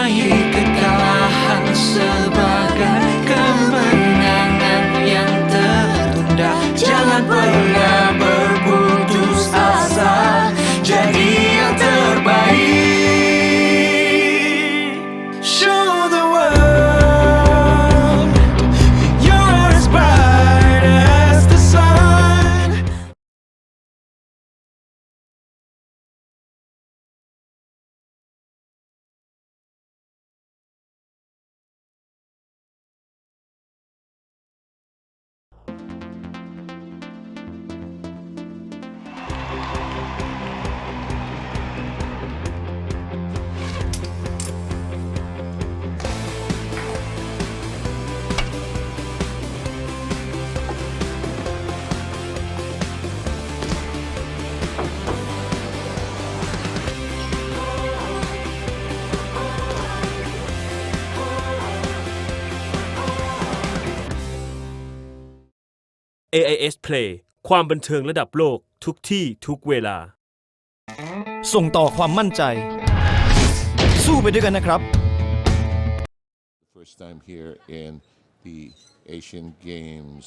Maknai kekalahan sebagai kemenangan yang tertunda. Jangan pernah berputus asa, jadi yang terbaik. Show the world you're as bright as the sun. AIS Play ความบันเทิงระดับโลกทุกที่ทุกเวลาส่งต่อความมั่นใจสู้ไปด้วยกันนะครับ First time here in the Asian Games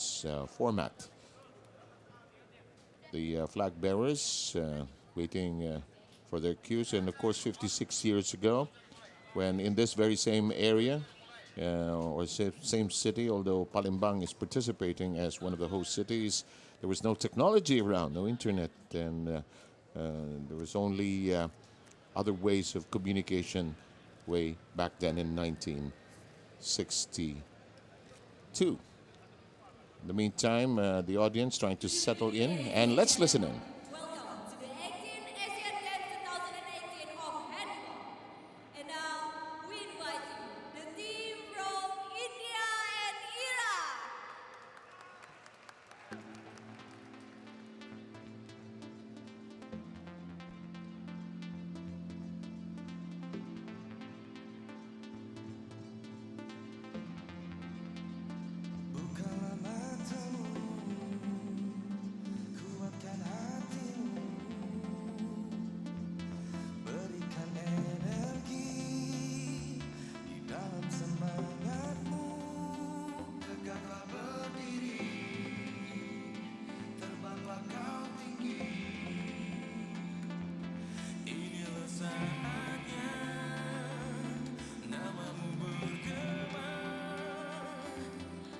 format. The flag bearers waiting for their cues, and of course 56 years ago when in this very same area or same city, although Palembang is participating as one of the host cities, there was no technology around, no internet, and there was only other ways of communication way back then in 1962. In the meantime, the audience trying to settle in, and let's listen in. Welcome to the 18th Asian Games 2018 of handball. And now we invite you, the team from India and Iraq. Bukalah matamu, kuatkan hatimu, berikan energi di dalam semangatmu. Tegaklah berdiri, terbanglah kau tinggi. Inilah saatnya namamu bergema.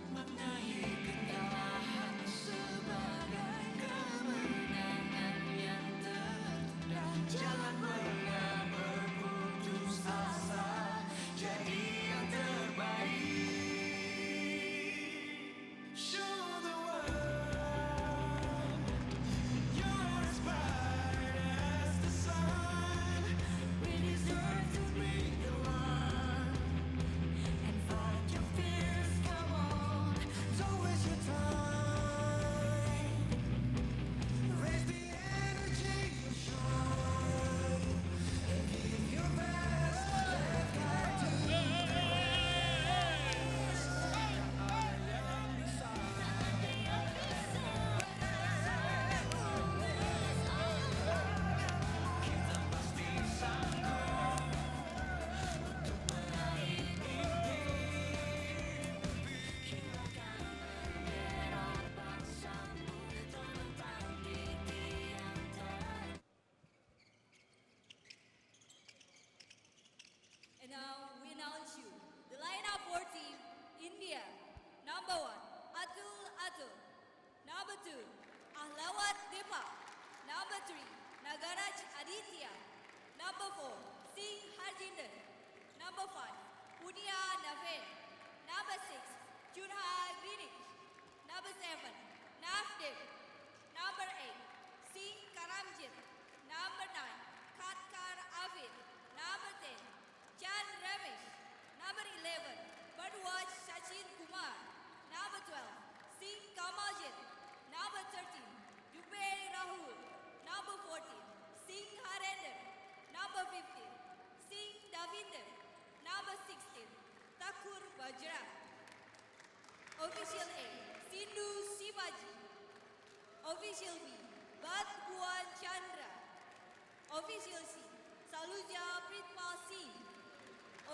Maknai kekalahan sebagai kemenangan yang tertunda. Jangan pernah berputus asa, jadi yang terbaik. Show the world you're as bright as the sun. We deserve to break the line and fight your fears. Come on, don't waste your time. Raise the energy and shine, and give your best. Let God do the rest. Kita pasti sanggup untuk meraih mimpi. Kita akan bendera bangsamu terbentang di tiang terang. And now we announce you the lineup for team India. Number 1, Atul. Number 2, Ahlawat Depa. Number 3, Nagaraj Aditya. Number 4, Singh Harjinder. Number 5, Punia Naveen. Number 6, Junha Greenwich. Number 7, Nafdev. Number 8, Singh Karamjit. Number 9, Khatkar Avid. Number 10, Chan Ramesh. Number 11, Bhardwaj Sachin Kumar. Number 12, Singh Kamaljit. Number 13, Dubey Rahul. Number 14, Singh Harender. Number 15, Singh Davinder. Number 16, Thakur Bajra. Official A, Sindhu Shivaji. Official B, Bhat Bhuwan Chandra. Official C, Saluja Pritpal Singh.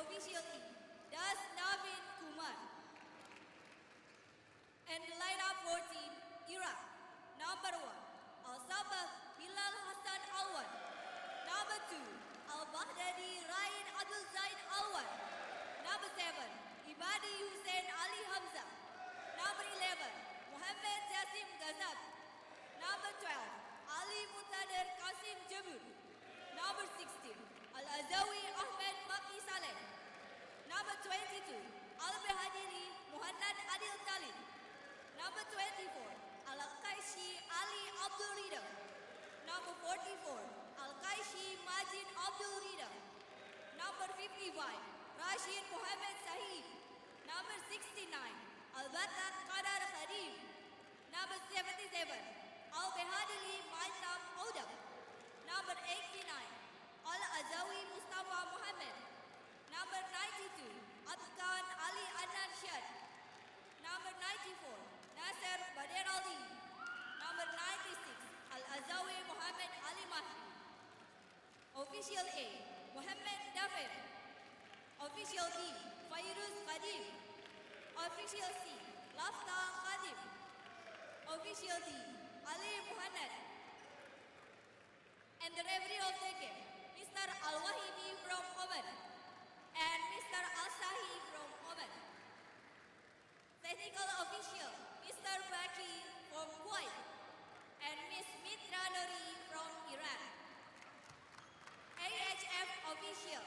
Officially, Das Navin Kumar. And the lineup for team Iraq. Number 1, Al-Sabah Bilal Hassan Alwan. Number 2, Al-Baghdadi Ryan Abdul Zaid Alwan. Number 7, Ibadi Hussein Ali Hamza. Number 11, Muhammad Jasim Ghazab. Number 12, Ali Mutadir Qasim Jabur. Number 16, Al-Azawi Ahmed Maki Saleh. Number 22, Al-Bahadiri Muhammad Adil Talib. Number 24, Al-Qaishi Ali Abdul Rida. Number 44, Al-Qaishi Majid Abdul Rida. Number 55, Rashid Muhammad Sahib. Number 69, Al-Batak Qadar Khadim. Number 77, Al-Bahadili Maitam Odam. Number 89, Al-Azawi Mustafa Muhammad. Number 92, Adkan Ali Adnan Shad. Number 94, Nasser Bader Ali. Number 96, Al-Azawi Muhammad Ali Mahdi. Official A, Muhammad Dafir. Official B, Fairuz Qadim. Official C, Lafta Qadim. Official D, Ali Muhammad. And the referee of the game, Mr. Al-Wahidi from Oman and Mr. Al-Sahi from Oman. Technical official, Mr. Baki from Kuwait and Miss Mitra Nuri from Iran. AHF official,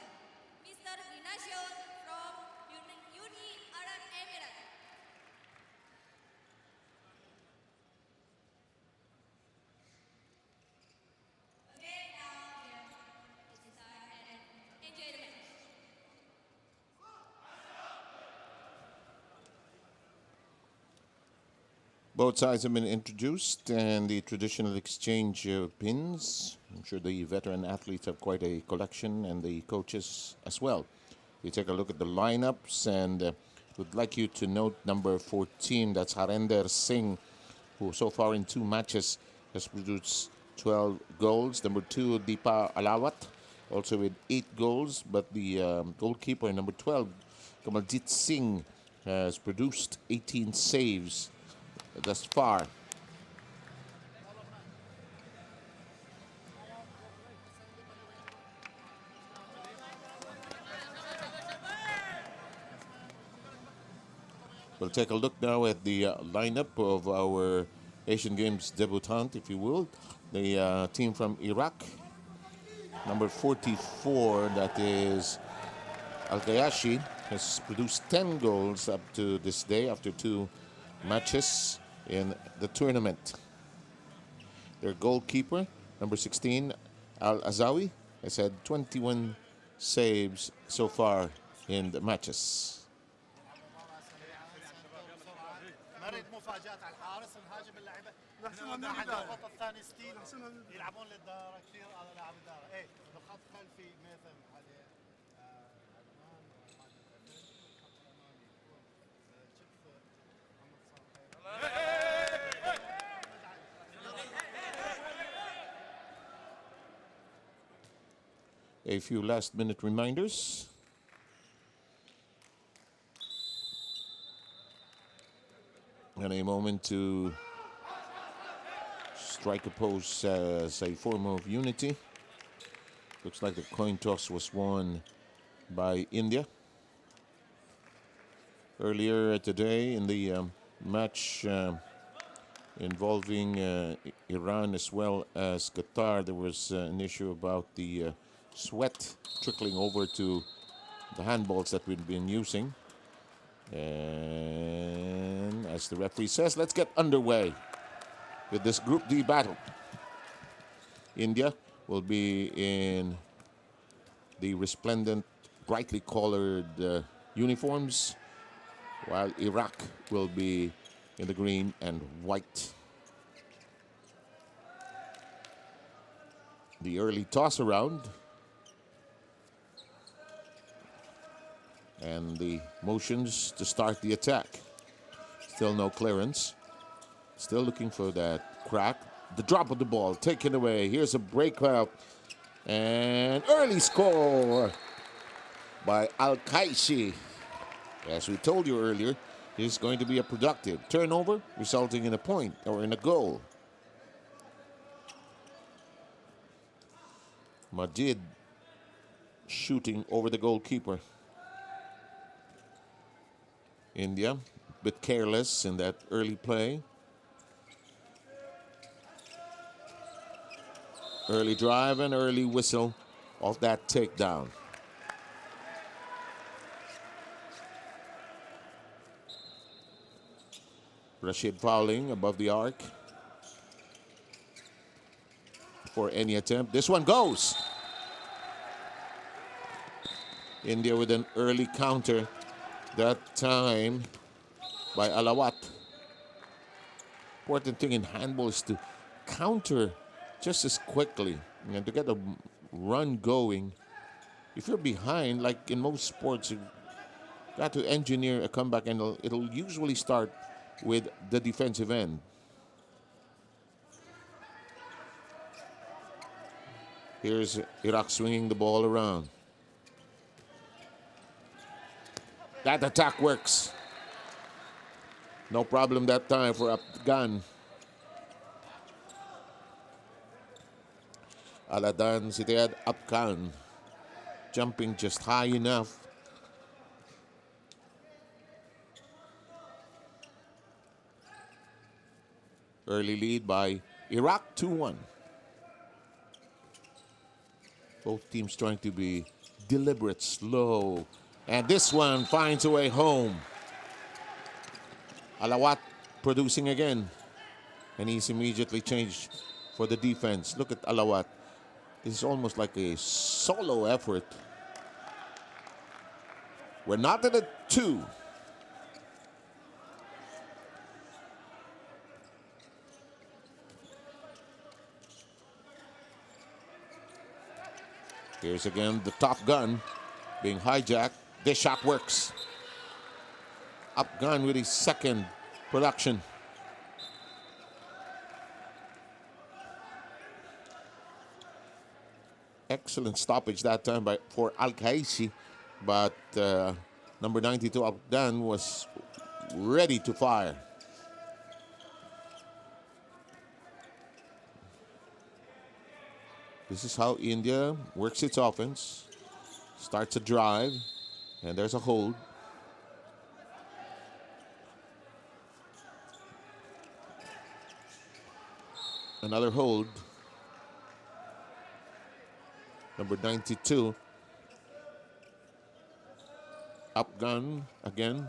Mr. Binashon from Uni Arab Emirates. Okay, now it's time and enjoy the match. Both sides have been introduced and the traditional exchange pins. I'm sure the veteran athletes have quite a collection and the coaches as well. We take a look at the lineups and would like you to note number 14, that's Harinder Singh, who so far in 2 matches has produced 12 goals. Number 2, Deepa Alawat, also with 8 goals, but the goalkeeper, number 12, Kamaljit Singh, has produced 18 saves thus far. We'll take a look now at the lineup of our Asian Games debutant, if you will. The team from Iraq, number 44, that is Al-Qayashi, has produced 10 goals up to this day after 2 matches in the tournament. Their goalkeeper, number 16, Al-Azawi, has had 21 saves so far in the matches. نريد مفاجات على الحارس نهاجم اللعيبه الخط الثاني ستيل يلعبون للدائره كثير على لاعب الدائره ايه بالخط خلفي ميثم عليه عدنان الخط الامامي يكون شف محمد صالح A few last-minute reminders. And a moment to strike a pose as a form of unity. Looks like the coin toss was won by India. Earlier today in the match involving Iran as well as Qatar, there was an issue about the sweat trickling over to the handballs that we've been using. And as the referee says, let's get underway with this Group D battle. India will be in the resplendent, brightly colored uniforms, while Iraq will be in the green and white. The early toss around and the motions to start the attack. Still no clearance. Still looking for that crack. The drop of the ball taken away. Here's a breakout and early score by Al-Kaishi. As we told you earlier, is going to be a productive turnover, resulting in a point or in a goal. Majid shooting over the goalkeeper. India, a bit careless in that early play. Early drive and early whistle of that takedown. Rashid fouling above the arc for any attempt. This one goes. India with an early counter, that time by Alawat. Important thing in handball is to counter just as quickly and to get a run going. If you're behind, like in most sports, you've got to engineer a comeback, and it'll usually start with the defensive end. Here's Iraq swinging the ball around. That attack works. No problem that time for Afghan. Aladan Sitayad Afghan jumping just high enough. Early lead by Iraq 2-1. Both teams trying to be deliberate, slow. And this one finds a way home. Alawat producing again. And he's immediately changed for the defense. Look at Alawat. This is almost like a solo effort. We're not at a 2. Here's again the Top Gun being hijacked. This shot works. Afghan with his second production. Excellent stoppage that time for Al-Kaishi, but number 92 Afghan was ready to fire. This is how India works its offense. Starts a drive, and there's a hold. Another hold. Number 92. Afghan again,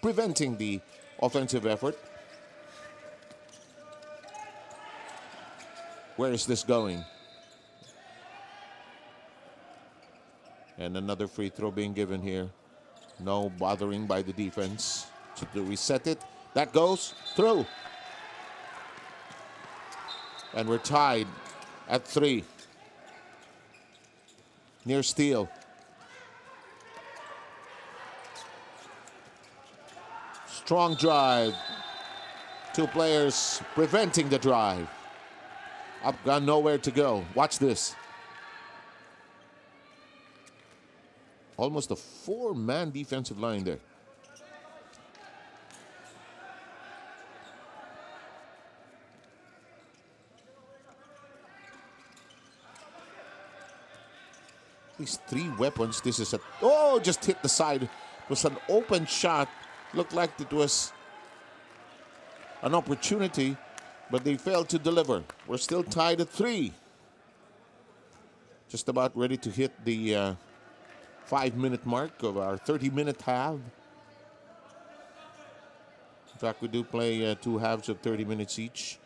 preventing the offensive effort. Where is this going? And another free throw being given here. No bothering by the defense to reset it. That goes through. And we're tied at 3. Near steal. Strong drive. 2 players preventing the drive. Afghan nowhere to go. Watch this. Almost a 4-man defensive line there. These 3 weapons. This is just hit the side. It was an open shot. Looked like it was an opportunity, but they failed to deliver. We're still tied at 3. Just about ready to hit the 5-minute mark of our 30-minute half. In fact, we do play 2 halves of 30 minutes each.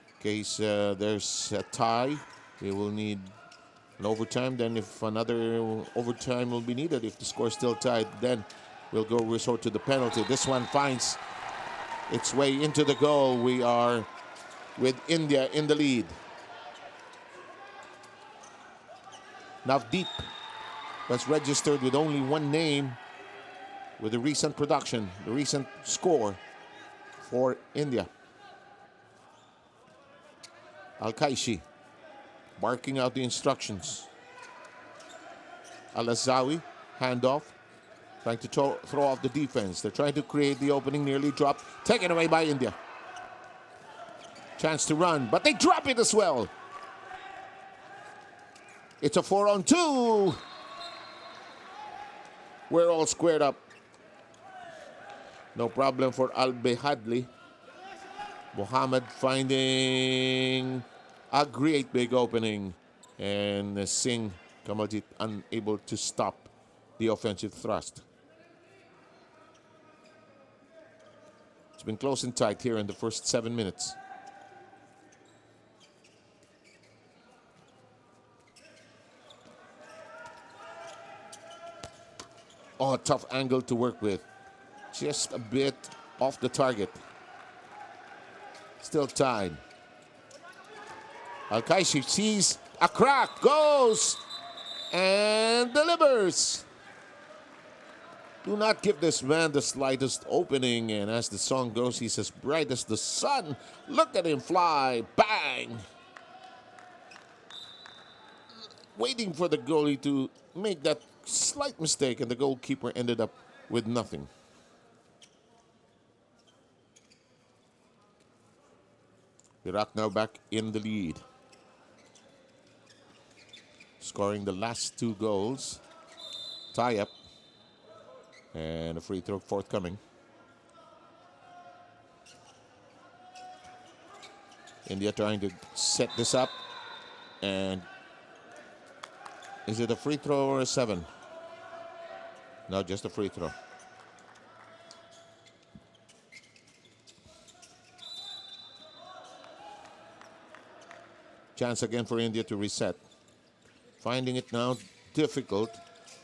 In case there's a tie, we will need an overtime. Then if another overtime will be needed, if the score is still tied, then we'll resort to the penalty. This one finds its way into the goal. We are with India in the lead. Navdeep was registered with only 1 name with the recent production, the recent score for India. Al-Kaishi barking out the instructions. Al-Azawi, handoff, trying to throw off the defense. They're trying to create the opening, nearly dropped, taken away by India. Chance to run, but they drop it as well. It's a 4-on-2. We're all squared up. No problem for Al-Behadli. Mohammed finding a great big opening. And Singh Kamaljit unable to stop the offensive thrust. It's been close and tight here in the first 7 minutes. Oh, a tough angle to work with. Just a bit off the target. Still tied. Al-Kaishi sees a crack, goes and delivers. Do not give this man the slightest opening. And as the song goes, he's as bright as the sun. Look at him fly. Bang. Waiting for the goalie to make that slight mistake, and the goalkeeper ended up with nothing. Iraq now back in the lead, scoring the last 2 goals. Tie up and a free throw forthcoming. India trying to set this up, and is it a free throw or a 7? No, just a free throw. Chance again for India to reset. Finding it now difficult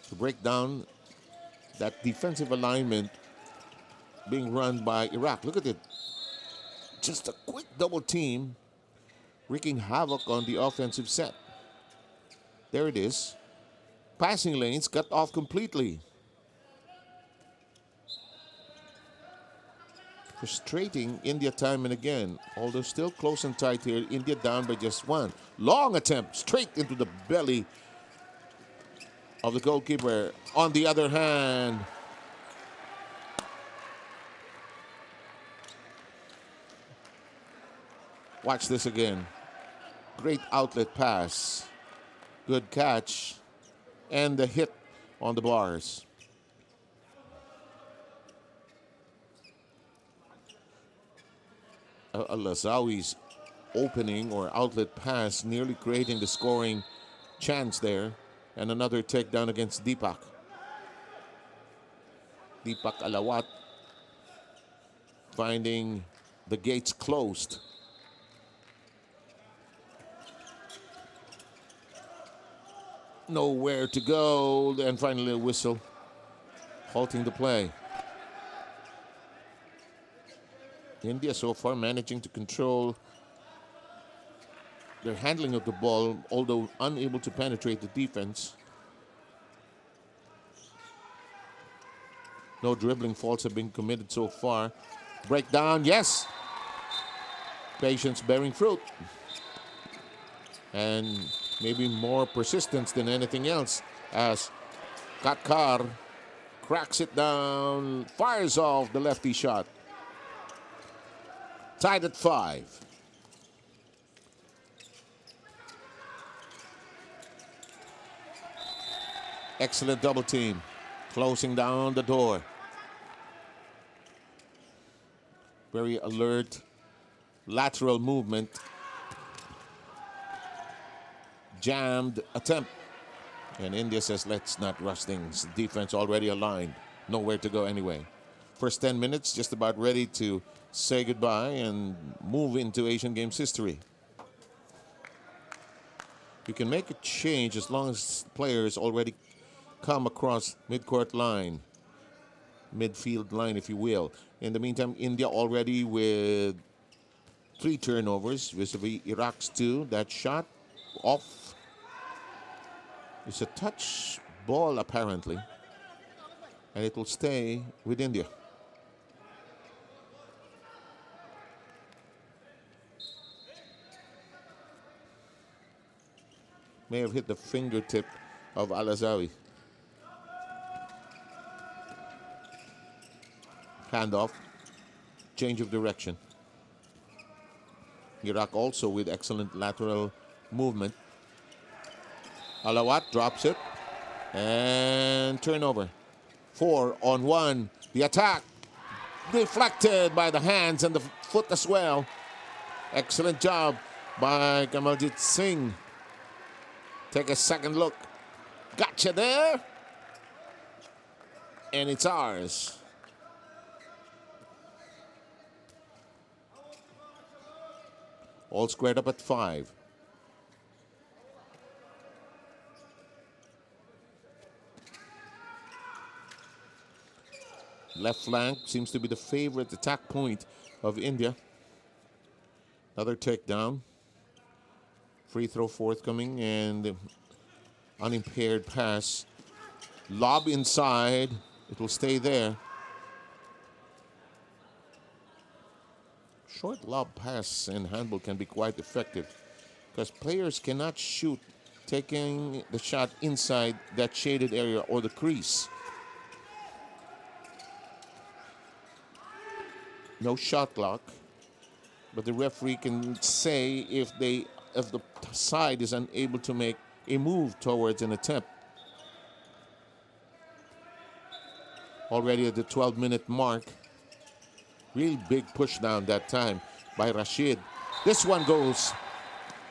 to break down that defensive alignment being run by Iraq. Look at it. Just a quick double team wreaking havoc on the offensive set. There it is. Passing lanes cut off completely. Frustrating India time and again. Although still close and tight here, India down by just 1. Long attempt straight into the belly of the goalkeeper. On the other hand, watch this again. Great outlet pass. Good catch. And the hit on the bars. Al-Azawi's opening or outlet pass nearly creating the scoring chance there. And another takedown against Deepak. Deepak Alawat finding the gates closed. Nowhere to go, and finally a whistle halting the play. India so far managing to control their handling of the ball, although unable to penetrate the defense. No dribbling faults have been committed so far. Breakdown, yes. Patience bearing fruit. And maybe more persistence than anything else, as Katkar cracks it down, fires off the lefty shot. Tied at 5. Excellent double team, closing down the door. Very alert, lateral movement. Jammed attempt. And India says, let's not rush things. Defense already aligned. Nowhere to go anyway. First 10 minutes, just about ready to say goodbye and move into Asian Games history. You can make a change as long as players already come across midcourt line, midfield line, if you will. In the meantime, India already with 3 turnovers vis-a-vis Iraq's 2. That shot off. It's a touch ball apparently, and it will stay with India. May have hit the fingertip of Al-Azawi. handoff, change of direction. Iraq also with excellent lateral movement. Alawat drops it and turnover. 4-on-1. The attack deflected by the hands and the foot as well. Excellent job by Kamaljit Singh. Take a second look. Gotcha there. And it's ours. All squared up at 5. Left flank seems to be the favorite attack point of India. Another takedown. Free throw forthcoming and unimpaired pass. Lob inside. It will stay there. Short lob pass and handball can be quite effective because players cannot shoot taking the shot inside that shaded area or the crease. No shot clock, but the referee can say if the side is unable to make a move towards an attempt. Already at the 12-minute mark. Real big push down that time by Rashid. This one goes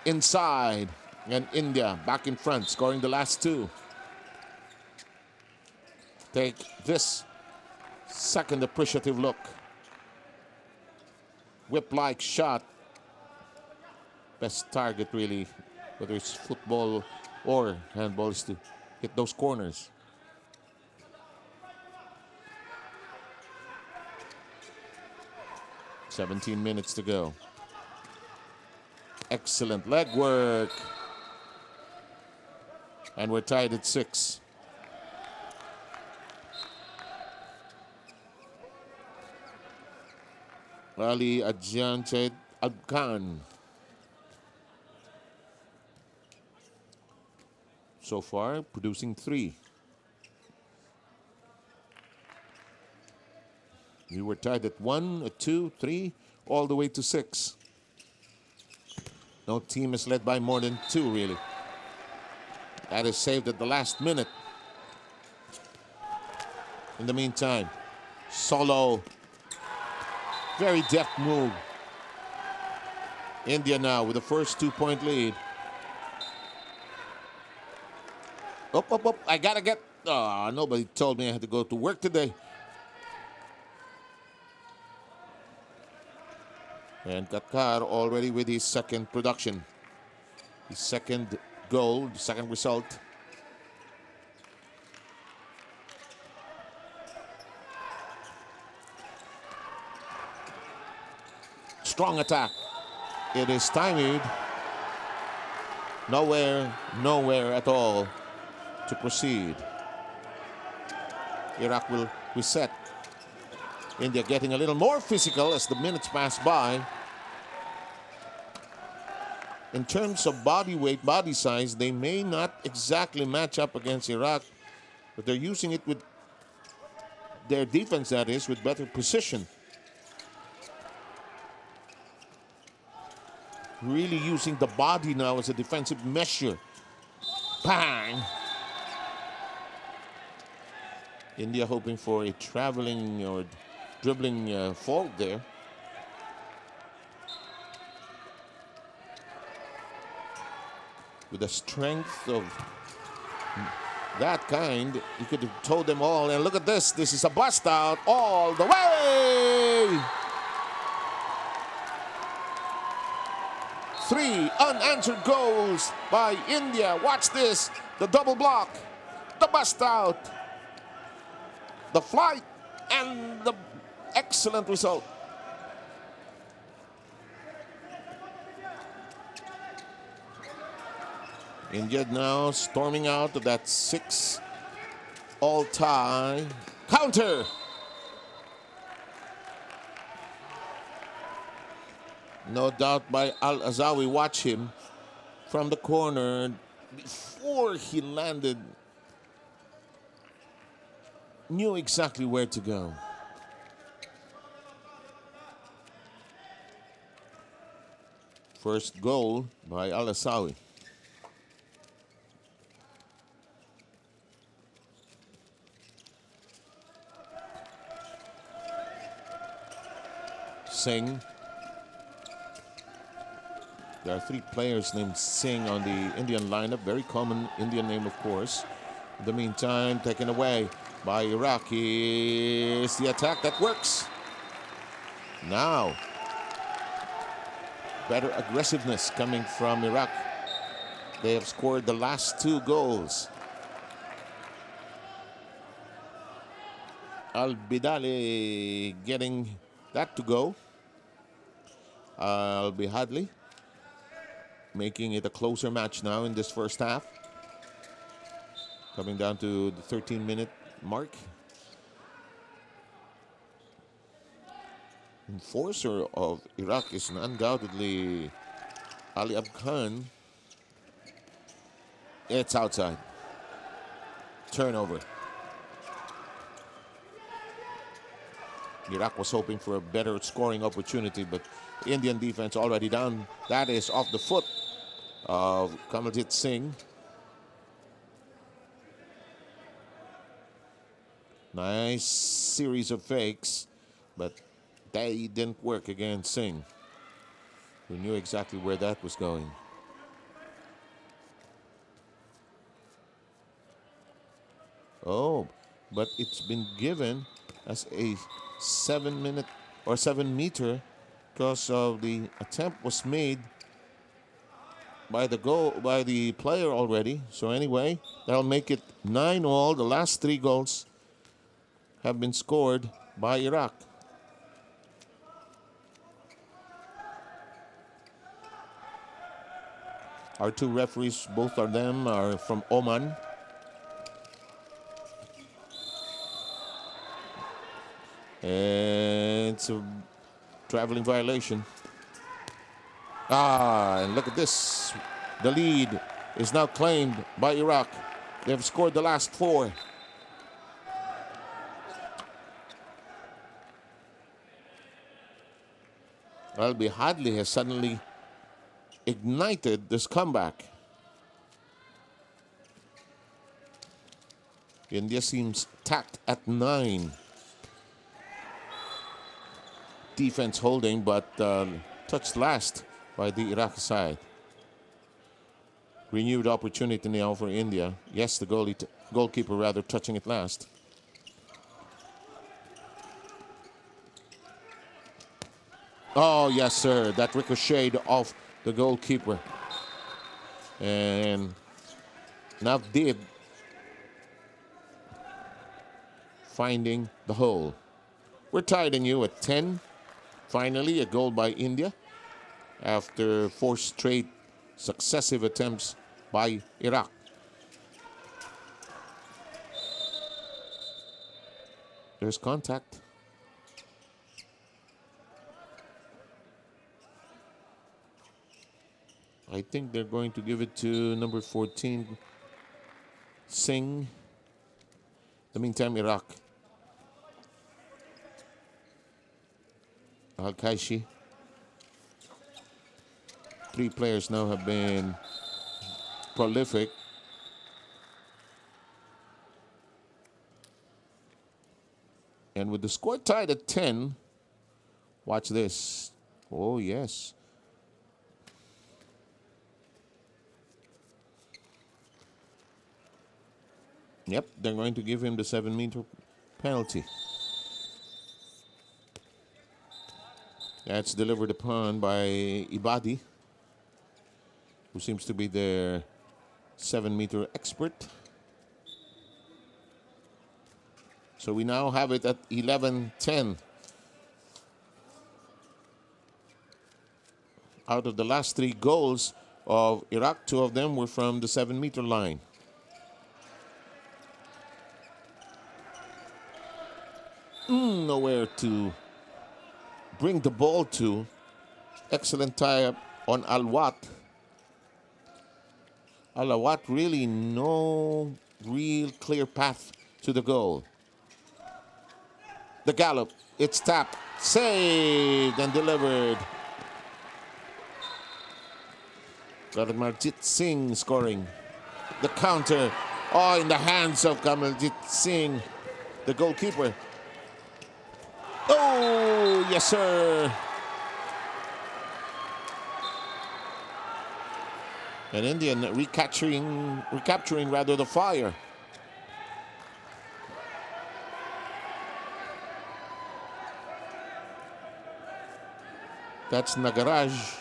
inside, and India back in front, scoring the last 2. Take this second appreciative look. Whip-like shot. Best target really, whether it's football or handball, is to hit those corners. "17 minutes to go. Excellent leg work. And we're tied at 6. Ali Adjanched Abkhan. So far, producing 3. We were tied at 1, at 2, 3, all the way to 6. No team is led by more than 2, really. That is saved at the last minute. In the meantime, Solo. Very deft move. India now with the first 2-point lead. Up. I gotta get... nobody told me I had to go to work today. And Qatar already with his second production. His second goal, the second result. Strong attack. It is stymied. Nowhere at all to proceed. Iraq will reset. India getting a little more physical as the minutes pass by. In terms of body weight, body size, they may not exactly match up against Iraq, but they're using it with their defense, that is, with better precision. Really using the body now as a defensive measure. Bang! India hoping for a traveling or dribbling fault there. With the strength of that kind, you could have told them all, and look at this. This is a bust out all the way. 3 unanswered goals by India. Watch this. The double block, the bust out, the flight, and the excellent result. India now storming out of that 6-all tie. Counter! No doubt by Al-Azawi. Watch him from the corner before he landed. Knew exactly where to go. First goal by Al-Asawi. Singh. There are 3 players named Singh on the Indian lineup. Very common Indian name, of course. In the meantime, taken away by Iraq. Here's the attack that works. Now, better aggressiveness coming from Iraq. They have scored the last 2 goals. Al-Bidali getting that to go. Al-Bihadli making it a closer match now in this first half. Coming down to the 13-minute mark. Enforcer of Iraq is undoubtedly Ali Abkhan. It's outside. Turnover. Iraq was hoping for a better scoring opportunity, but Indian defense already down. That is off the foot of Kamaljit Singh. Nice series of fakes, but they didn't work against Singh, who knew exactly where that was going. Oh, but it's been given as a 7-minute or 7-meter because of the attempt was made by the player already. So anyway, that'll make it 9-all. The last 3 goals have been scored by Iraq. Our 2 referees, both of them are from Oman. And it's a traveling violation. And look at this. The lead is now claimed by Iraq. They've scored the last 4. Al-Bihadli has suddenly ignited this comeback. India seems tacked at 9. Defense holding, but touched last by the Iraqi side. Renewed opportunity now for India. Yes, the goalkeeper rather touching it last. Oh, yes, sir. That ricocheted off the goalkeeper. And Navdeep finding the hole. We're tied in you at 10. Finally, a goal by India after 4 straight successive attempts by Iraq. There's contact. I think they're going to give it to number 14, Singh. In the meantime, Iraq. Al-Kaishi. 3 players now have been prolific. And with the score tied at 10, watch this. Oh, yes. Yep, they're going to give him the 7-meter penalty. That's delivered upon by Ibadi, who seems to be their 7-meter expert. So we now have it at 11-10. Out of the last 3 goals of Iraq, 2 of them were from the 7-meter line. Nowhere to bring the ball to. Excellent tie-up on Al-Wat. Al-Wat really no real clear path to the goal. The gallop, it's tapped, saved and delivered. Kamaljeet Singh scoring. The counter. Oh, in the hands of Kamaljeet Singh, the goalkeeper. Oh, yes, sir. And Indian recapturing rather the fire. That's Nagaraj.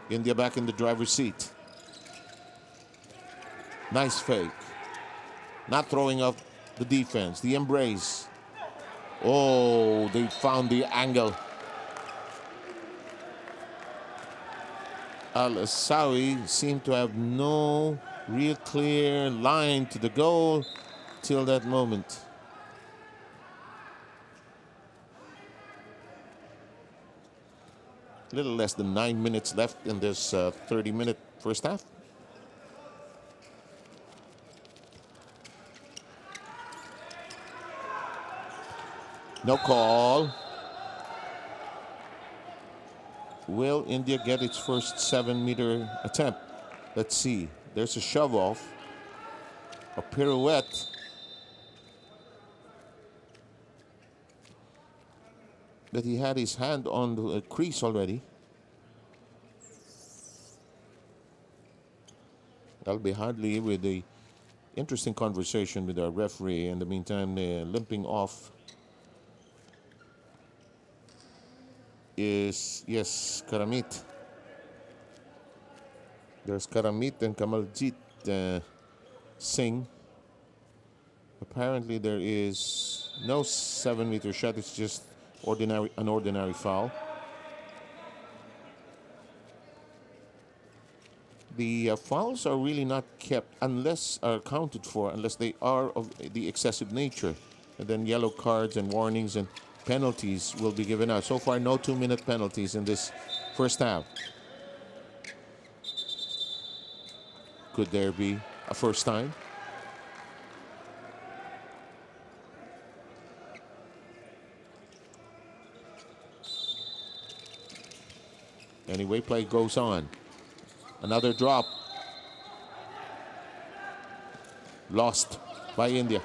India back in the driver's seat. Nice fake. Not throwing off the defense. The embrace. Oh, they found the angle. Al-Asawi seemed to have no real clear line to the goal till that moment. A little less than 9 minutes left in this 30-minute first half. No call. Will India get its first 7-meter attempt? Let's see. There's a shove off, a pirouette. But he had his hand on the crease already. That'll be hardly with the interesting conversation with our referee. In the meantime, limping off is, yes, Karamit. There's Karamit and Kamaljeet Singh. Apparently there is no 7-meter shot. It's just an ordinary foul. The fouls are really not kept unless are accounted for, unless they are of the excessive nature. And then yellow cards and warnings and penalties will be given out. So far, no 2-minute penalties in this first half. Could there be a first time? Anyway, play goes on. Another drop. Lost by India.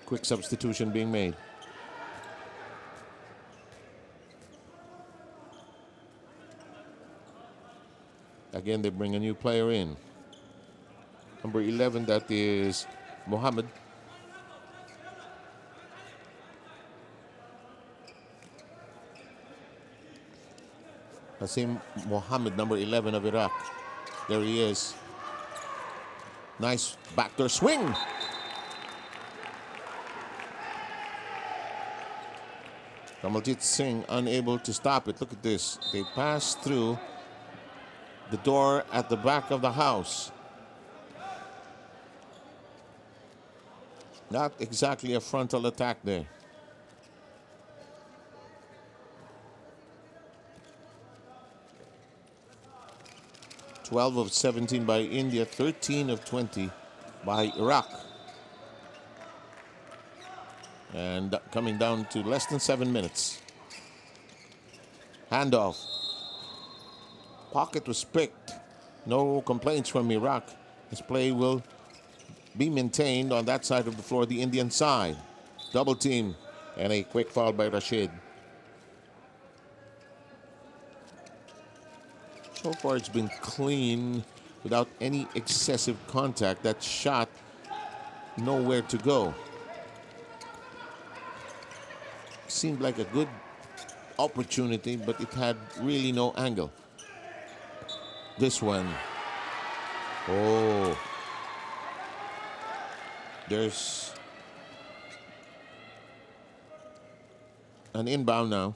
Quick substitution being made. Again, they bring a new player in. Number 11, that is Mohammed. Hasim Mohammed, number 11 of Iraq. There he is. Nice backdoor swing. Kamaljeet Singh unable to stop it. Look at this. They pass through the door at the back of the house. Not exactly a frontal attack there. "12 of 17 by India, 13 of 20 by Iraq." And coming down to less than 7 minutes. Handoff. Pocket was picked. No complaints from Iraq. This play will be maintained on that side of the floor, the Indian side. Double team and a quick foul by Rashid. So far it's been clean without any excessive contact. That shot, nowhere to go. Seemed like a good opportunity, but it had really no angle. This one. Oh. There's an inbound now,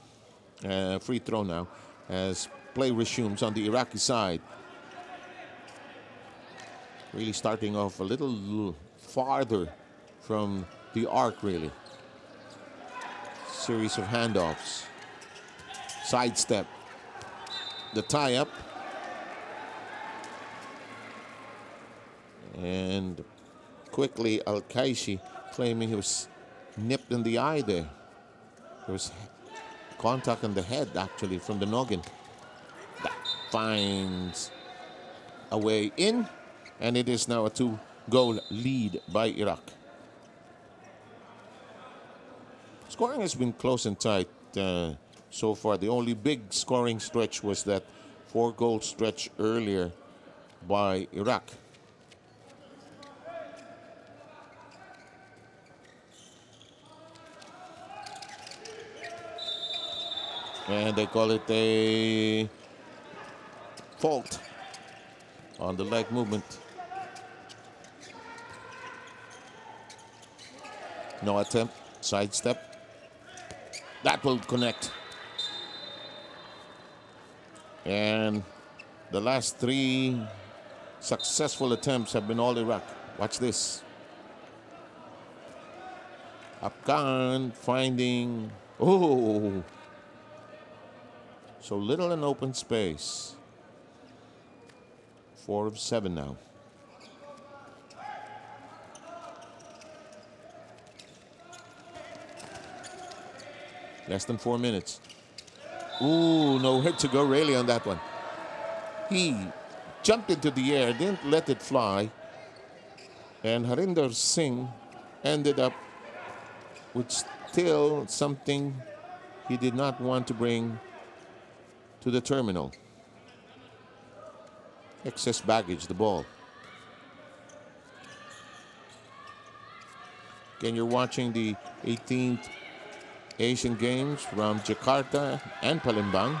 free throw now, as play resumes on the Iraqi side. Really starting off a little farther from the arc, really. Series of handoffs. Sidestep. The tie-up. And quickly Al-Kaishi claiming he was nipped in the eye there. There was contact on the head, actually, from the noggin. That finds a way in, and it is now a 2-goal lead by Iraq. Scoring has been close and tight so far. The only big scoring stretch was that 4-goal stretch earlier by Iraq. And they call it a fault on the leg movement. No attempt, sidestep. That will connect. And the last 3 successful attempts have been all Iraq. Watch this. Afghan finding, oh, so little in open space. 4 of 7 now. Less than 4 minutes. Ooh, nowhere to go really on that one. He jumped into the air, didn't let it fly. And Harinder Singh ended up with still something he did not want to bring to the terminal. Excess baggage, the ball. Again, you're watching the 18th Asian Games from Jakarta and Palembang.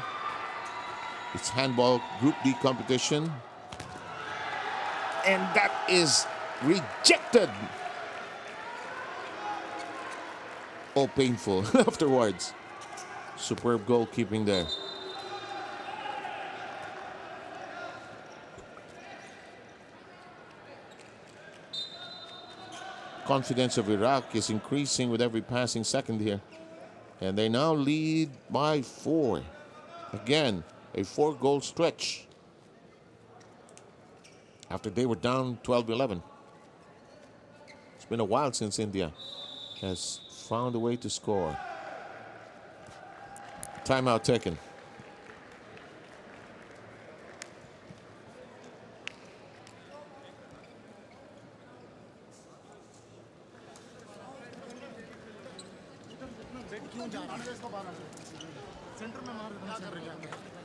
It's handball Group D competition. And that is rejected. Oh, painful afterwards. Superb goalkeeping there. Confidence of Iraq is increasing with every passing second here. And they now lead by 4. Again, a 4-goal stretch after they were down 12-11. It's been a while since India has found a way to score. Timeout taken. Centre में मार क्या कर रहे हैं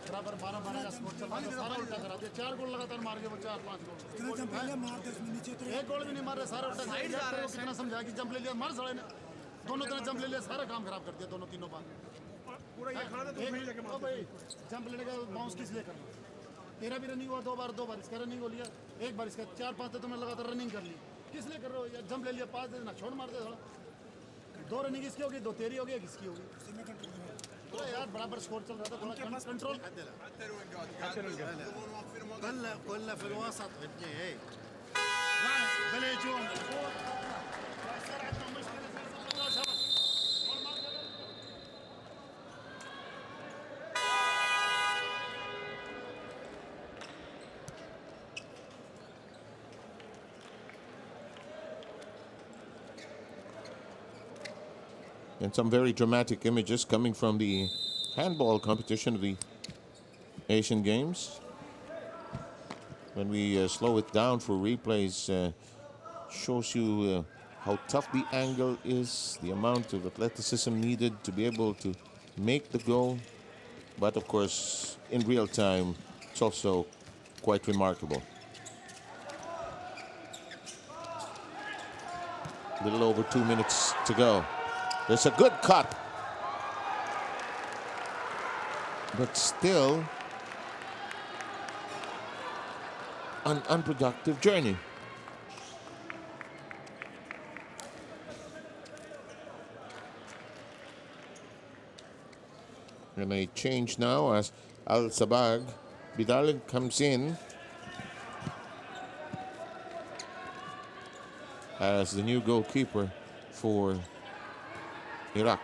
बराबर 12 का score चल रहा है सारा उल्टा करा दिया 4 गोल लगातार मार के वो 4-5 गोल कितना जंप ले लिया मार 10 नीचे तो एक गोल भी नहीं मार रहे सारा उल्टा साइड जा रहे हो कितना समझा कि जंप ले लिया मार साले ने दोनों तरह जंप ले लिया सारा काम खराब कर दिया दोनों तीनों बार पूरा ये खड़ा था तो नहीं लेके मार भाई जंप लेने का बाउंस किस लिए करना तेरा भी रनिंग हुआ 2 बार इसका रनिंग हो लिया 1 बार इसका 4-5 तो तुमने लगातार रनिंग कर ली किस लिए कर रहे हो यार जंप ले लिया 5 दे देना छोड़ मार दे थोड़ा 2 रनिंग किसकी होगी 2 तेरी होगी किसकी होगी यार बराबर स्कोर चल रहा था थोड़ा control كلها في الوسط اثنين بلا يجون And some very dramatic images coming from the handball competition of the Asian Games. When we slow it down for replays, shows you how tough the angle is, the amount of athleticism needed to be able to make the goal. But of course, in real time, it's also quite remarkable. A little over 2 minutes to go. There's a good cut. But still, an unproductive journey. And a change now as Al-Sabag Bidal comes in as the new goalkeeper for Iraq.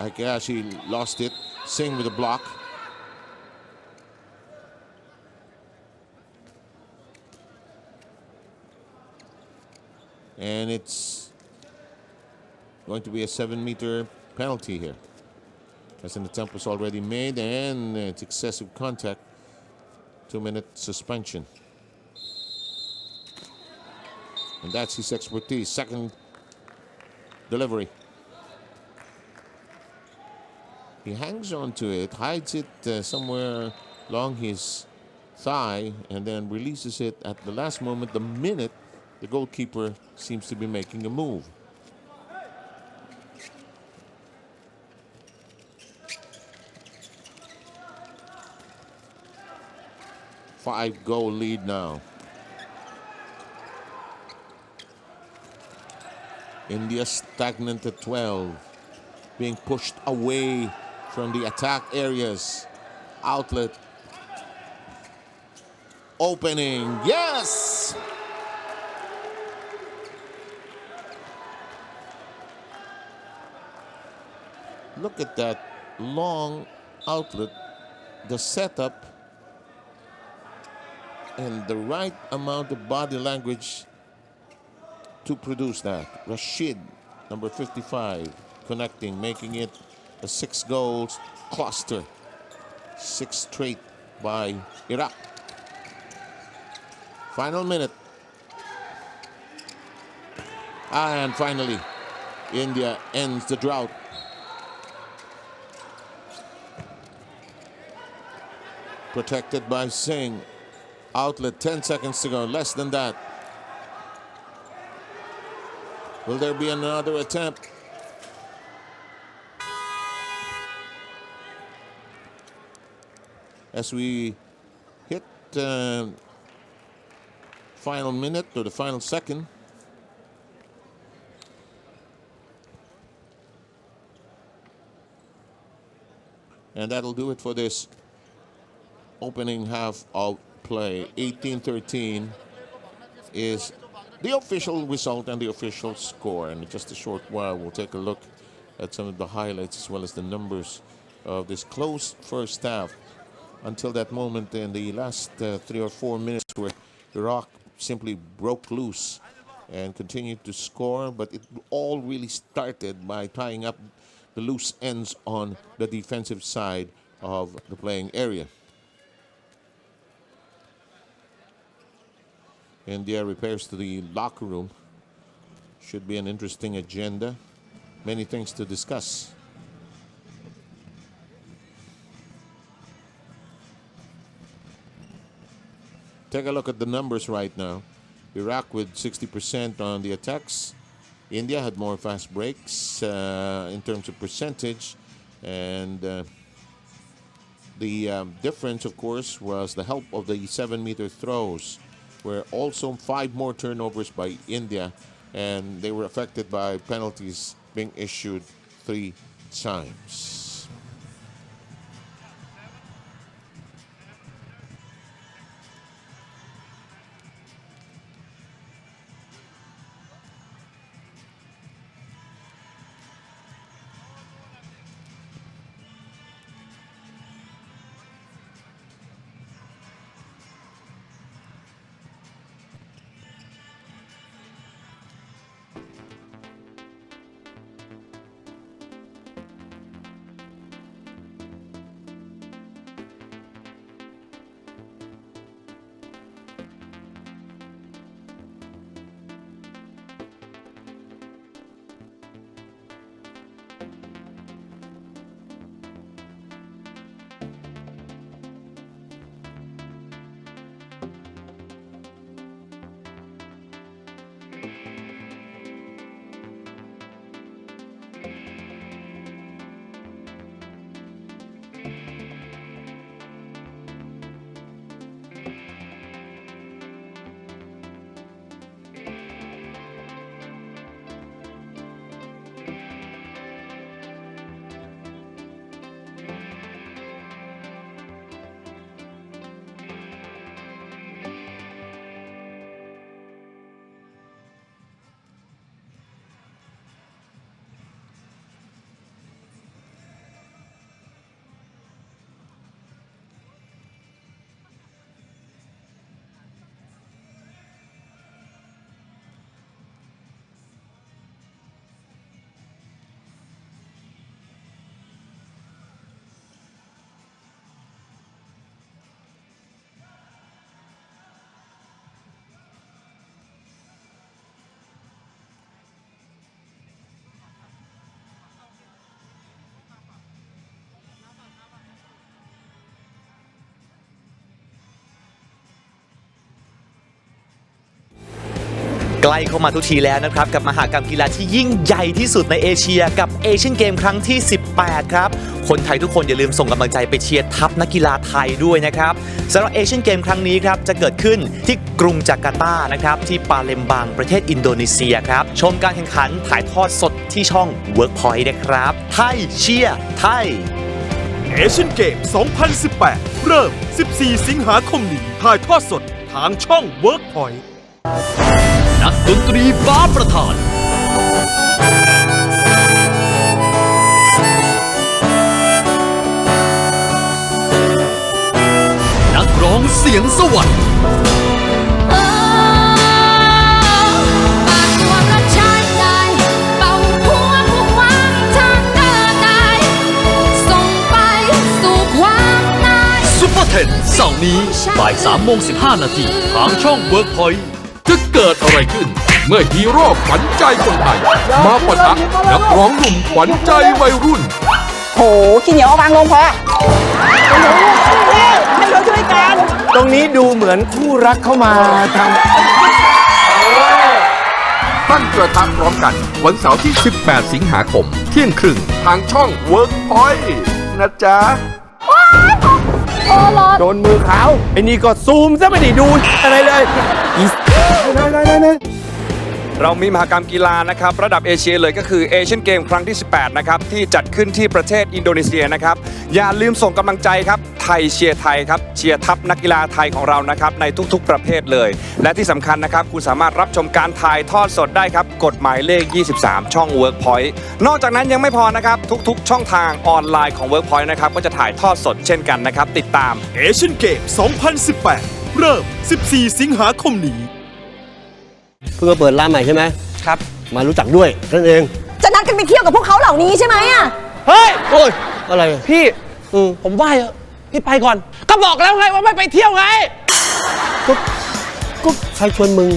Akashi lost it. Singh with a block. And it's going to be a 7-meter penalty here, as an attempt was already made, and it's excessive contact. 2-minute suspension. And that's his expertise. Second delivery. He hangs on to it, hides it somewhere along his thigh, and then releases it at the last moment, the minute the goalkeeper seems to be making a move. Five-goal lead now. India stagnant at 12, being pushed away from the attack areas. Outlet. Opening. Yes! Look at that long outlet. The setup and the right amount of body language to produce that. Rashid, number 55, connecting, making it a 6 goals cluster. 6 straight by Iraq. Final minute. And finally, India ends the drought. Protected by Singh. Outlet, 10 seconds to go, less than that. Will there be another attempt? As we hit final minute or the final second. And that'll do it for this opening half of play. 18-13 is the official result and the official score. And in just a short while, we'll take a look at some of the highlights as well as the numbers of this close first half. Until that moment in the last 3 or 4 minutes where Iraq simply broke loose and continued to score, but it all really started by tying up the loose ends on the defensive side of the playing area. India repairs to the locker room. Should be an interesting agenda. Many things to discuss. Take a look at the numbers right now. Iraq with 60% on the attacks. India had more fast breaks in terms of percentage. And the difference, of course, was the help of the 7-meter throws, where also 5 more turnovers by India, and they were affected by penalties being issued 3 times. ใกล้เข้ามาทุกทีแล้วนะครับกับมหกรรมกีฬาที่ยิ่งใหญ่ที่สุดในเอเชียกับเอเชียนเกมครั้งที่ 18 ครับคนไทยทุกคนอย่าลืมส่งกำลังใจไปเชียร์ทัพนักกีฬาไทยด้วยนะครับสำหรับเอเชียนเกมครั้งนี้ครับจะเกิดขึ้นที่กรุงจาการ์ตานะครับที่ปาเลมบังประเทศอินโดนีเซียครับชมการแข่งขันถ่ายทอดสดที่ช่อง Workpoint นะครับไทยเชียร์ไทยเอเชียนเกม 2018 เริ่ม 14 สิงหาคมนี้ถ่ายทอดสดทางช่อง Workpoint นักดนตรีฟ้าประธานนักร้องเสียงสวรรค์เสาร์นี้บ่าย 3:15 นาทีทางช่อง Workpoint จะเกิดอะไรขึ้นเมื่อฮีโร่ขวัญใจคนไทยมาปะทะนักร้องหนุ่มขวัญใจวัยรุ่นโหขี้เหนียวเอาวางลงพอให้เราช่วยกัน ตรงนี้ดูเหมือนคู่รักเข้ามาทำตั้งกระทะพร้อมกันวันเสาร์ที่ 18 สิงหาคมเที่ยงครึ่งทางช่อง Workpoint นะจ๊ะโดนมือขาวไอ้นี่ก็ซูมซะไม่ได้ดูอะไรเลยเรามีมหกรรมกีฬานะครับระดับเอเชียเลยก็คือเอเชียนเกมครั้งที่ 18 นะครับที่จัดขึ้นที่ประเทศอินโดนีเซียนะครับอย่าลืมส่งกำลังใจครับไทยเชียร์ไทยครับเชียร์ทัพนักกีฬาไทยของเรานะครับในทุกๆประเภทเลยและที่สำคัญนะครับคุณสามารถรับชมการถ่ายทอดสดได้ครับกฎหมายเลข 23 ช่อง Workpoint นอกจากนั้นยังไม่พอนะครับทุกๆช่องทางออนไลน์ของ Workpoint นะครับก็จะถ่ายทอดสดเช่นกันนะครับติดตามเอเชียนเกม 2018 เริ่ม 14 สิงหาคมนี้เพิ่งมาเปิดร้านใหม่ใช่ไหมครับมารู้จักด้วยนั่นเองจะนัดกันไปเที่ยวกับพวกเขาเหล่านี้ใช่ไหมอ่ะเฮ้ยโอ้ยอะไรพี่ผมว่าพี่ไปก่อนก็บอกแล้วไงว่าไม่ไปเที่ยวไงก็ใครชวนมึง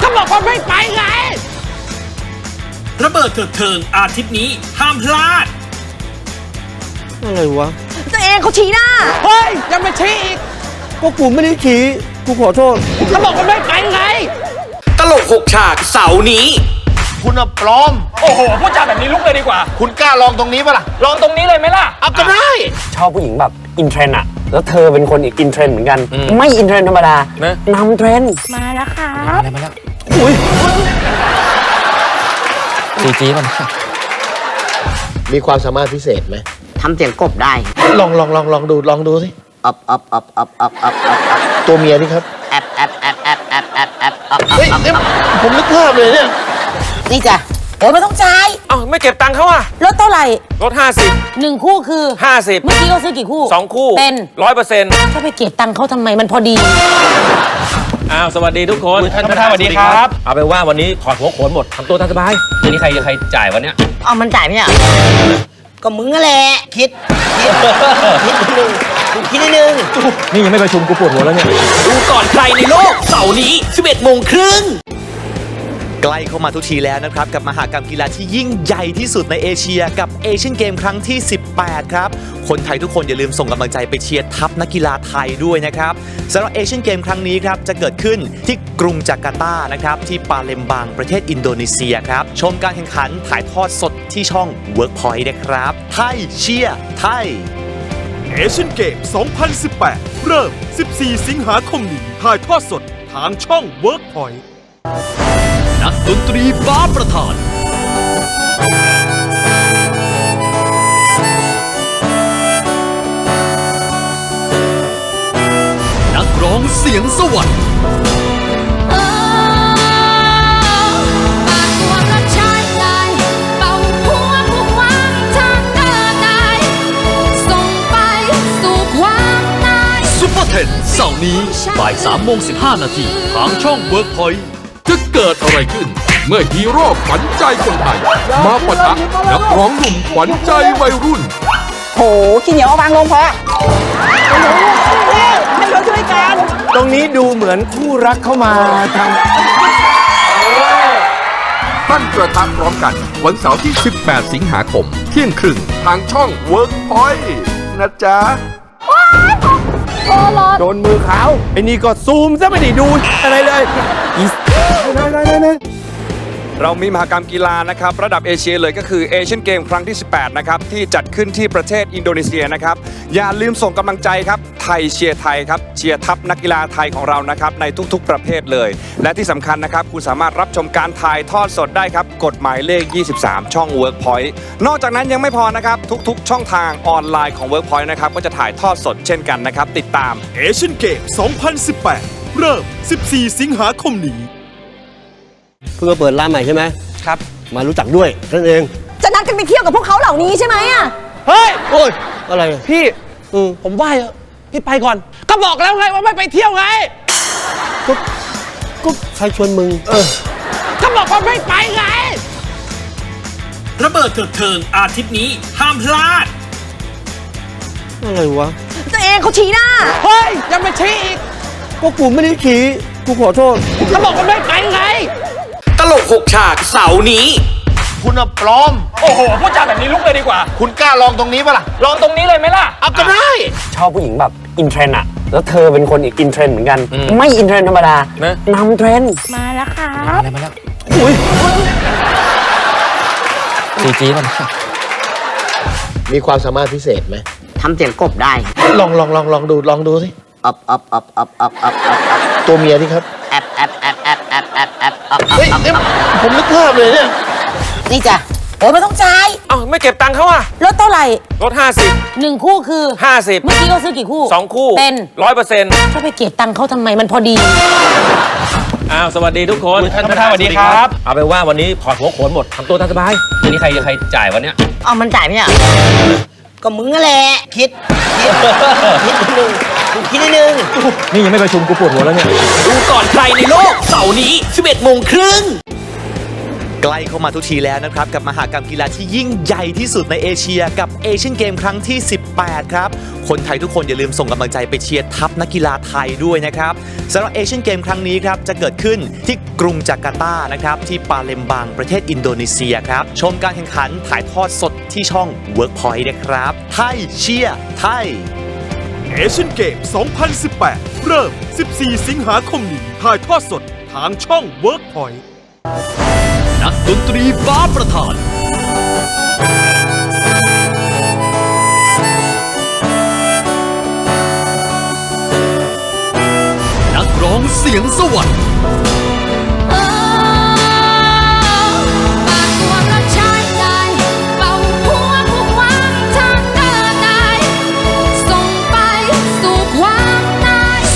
ก็บอกว่าไม่ไปไงระเบิดเถิดเทิงอาทิตย์นี้ห้ามพลาดอะไรวะตัวเองเขาชี้หน้าเฮ้ยยังไม่ชี้อีกก็กูไม่ได้ชี้กูขอโทษก็บอกว่าไม่ไปไงตลก6ฉากเสาร์นี้คุณปลอมโอ้โหพูดจาแบบนี้ลุกเลยดีกว่าคุณกล้าลองตรงนี้ปะล่ะลองตรงนี้เลยไหมล่ะเอาก็ได้ชอบผู้หญิงแบบอินเทรนด์อะแล้วเธอเป็นคนอีกอินเทรนด์เหมือนกันไม่อินเทรนด์ธรรมดานำเทรนด์มาแล้วค่ะมาแล้วอุ้ยจีมันมีความสามารถพิเศษไหมทำเสียงกบได้ลองดูสิตัวเมียนี่ครับแอบเฮ้ยผมนึกภาพเลยเนี่ยนี่จ้ะโอ้ไม่ต้องจ่ายอ้าวไม่เก็บตังค์เขาอะลดเท่าไหร่ลด50 1 คู่คือ50เมื่อกี้เขาซื้อกี่คู่2 คู่เป็น 100%ถ้าไปเก็บตังค์เขาทำไมมันพอดีสวัสดีทุกคนท่านประธานสวัสดีครับเอาไปว่าวันนี้ถอดหัวโขนหมดทำตัวตามสบายวันนี้ใครจ่ายวันเนี้ยมันจ่ายไหมอ่ะก็มึงนั่นแหละคิดนิดนึงนี่ยังไม่ประชุมกูปวดหัวแล้วเนี่ยดูก่อนใครในโลกเสาร์นี้ 11:30 ใกล้เข้ามาทุกทีแล้วนะครับกับมหกรรมกีฬาที่ยิ่งใหญ่ที่สุดในเอเชียกับเอเชียนเกมครั้งที่ 18 ครับคนไทยทุกคนอย่าลืมส่งกำลังใจไปเชียร์ทัพนักกีฬาไทยด้วยนะครับสำหรับเอเชียนเกมครั้งนี้ครับจะเกิดขึ้นที่กรุงจาการ์ตานะครับที่ปาเลมบังประเทศอินโดนีเซียครับชมการแข่งขันถ่ายทอดสดที่ช่อง Workpoint นะครับไทยเชียร์ไทยเอเชียนเกม 2018 เริ่ม 14 สิงหาคมนี้ถ่ายทอดสดทางช่อง Workpoint นักดนตรีฟ้าประธานนักร้องเสียงสวรรค์เสาร์นี้บ่าย 3:15 นาทีทางช่อง Workpoint จะเกิดอะไรขึ้นเมื่อฮีโร่ขวัญใจคนไทยมาปะทะนักร้องหนุ่มขวัญใจวัยรุ่นโหขี้เหนียวเอาวางลงพอให้เราช่วยกัน ตรงนี้ดูเหมือนคู่รักเข้ามาทำตั้งกระทะพร้อมกันวันเสาร์ที่ 18 สิงหาคมเที่ยงครึ่งทางช่อง Workpoint นะจ๊ะโดนมือขาวไอ้นี่ก็ซูมซะไม่ได้ดูอะไรเลย เรามีมหกรรมกีฬานะครับระดับเอเชียเลยก็คือเอเชียนเกมครั้งที่ 18 นะครับที่จัดขึ้นที่ประเทศอินโดนีเซียนะครับอย่าลืมส่งกำลังใจครับไทยเชียร์ไทยครับเชียร์ทัพนักกีฬาไทยของเรานะครับในทุกๆประเภทเลยและที่สำคัญนะครับคุณสามารถรับชมการถ่ายทอดสดได้ครับกฎหมายเลข 23 ช่อง Workpoint นอกจากนั้นยังไม่พอนะครับทุกๆช่องทางออนไลน์ของ Workpoint นะครับก็จะถ่ายทอดสดเช่นกันนะครับติดตาม เอเชียนเกม 2018 เริ่ม 14 สิงหาคมนี้ เพิ่งมาเปิดร้านใหม่ใช่ไหมครับมารู้จักด้วยนั่นเอง จะนัดกันไปเที่ยวกับพวกเขาเหล่านี้ใช่ไหมอ่ะ เฮ้ยโอ้ยอะไรพี่ ผมว่าพี่ไปก่อน ก็บอกแล้วไงว่าไม่ไปเที่ยวไง ก็ใครชวนมึงก็บอกว่าไม่ไปไง ระเบิดเถิดเทิงอาทิตย์นี้ห้ามพลาด อะไรวะ ตัวเองเขาชี้หน้า เฮ้ยยังไม่ชี้อีก ก็กูไม่ได้ขี่กูขอโทษ ก็บอกว่าไม่ไปไง ตลก6ฉากเสาร์นี้ คุณปลอม โอ้โหพูดจาแบบนี้ลุกเลยดีกว่า คุณกล้าลองตรงนี้ปะล่ะ ลองตรงนี้เลยไหมล่ะ เอาก็ได้ ชอบผู้หญิงแบบอินเทรนด์อะแล้วเธอเป็นคนอีกอินเทรนด์เหมือนกัน อืม ไม่อินเทรนด์ธรรมดา นะ นำเทรนด์ มาแล้วค่ะ อะไรมาแล้วจีมัน มีความสามารถพิเศษไหม ทำเสียงกบได้ ลองดูสิตัวเมียที่ครับ แอบ เฮ้ยเนี่ยผมนึกภาพเลยเนี่ย นี่จ้ะโอ้ไม่ต้องจ่าย อ้าวไม่เก็บตังค์เขาอ่ะ ลดเท่าไหร่ ลด1 คู่คือ 50 เมื่อกี้เขาซื้อกี่คู่ 2 คู่ เป็น 100% ก็ไปเก็บตังค์เขาทำไมมันพอดี อ้าวสวัสดีทุกคนท่านประธานสวัสดีครับเอาเป็นว่าวันนี้ถอดหัวโขนหมดทำตัวตามสบายวันนี้ใครจ่ายวันเนี้ย เอามันจ่ายไหมอ่ะก็มึงนั่นแหละคิดนิดนึง นี่ยังไม่ประชุมกูปวดหัวแล้วเนี่ย ดูก่อนใครในโลกเสาร์นี้ 11 โมงครึ่งใกล้เข้ามาทุกทีแล้วนะครับกับมหกรรมกีฬาที่ยิ่งใหญ่ที่สุดในเอเชียกับเอเชียนเกมครั้งที่ 18 ครับคนไทยทุกคนอย่าลืมส่งกำลังใจไปเชียร์ทัพนักกีฬาไทยด้วยนะครับสำหรับเอเชียนเกมครั้งนี้ครับจะเกิดขึ้นที่กรุงจาการ์ตานะครับที่ปาเลมบังประเทศอินโดนีเซียครับชมการแข่งขันถ่ายทอดสดที่ช่อง Workpoint นะครับไทยเชียร์ไทยเอเชียนเกม 2018 เริ่ม 14 สิงหาคมนี้ถ่ายทอดสดทางช่อง Workpoint นักดนตรีฟ้าประธานนักร้องเสียงสวรรค์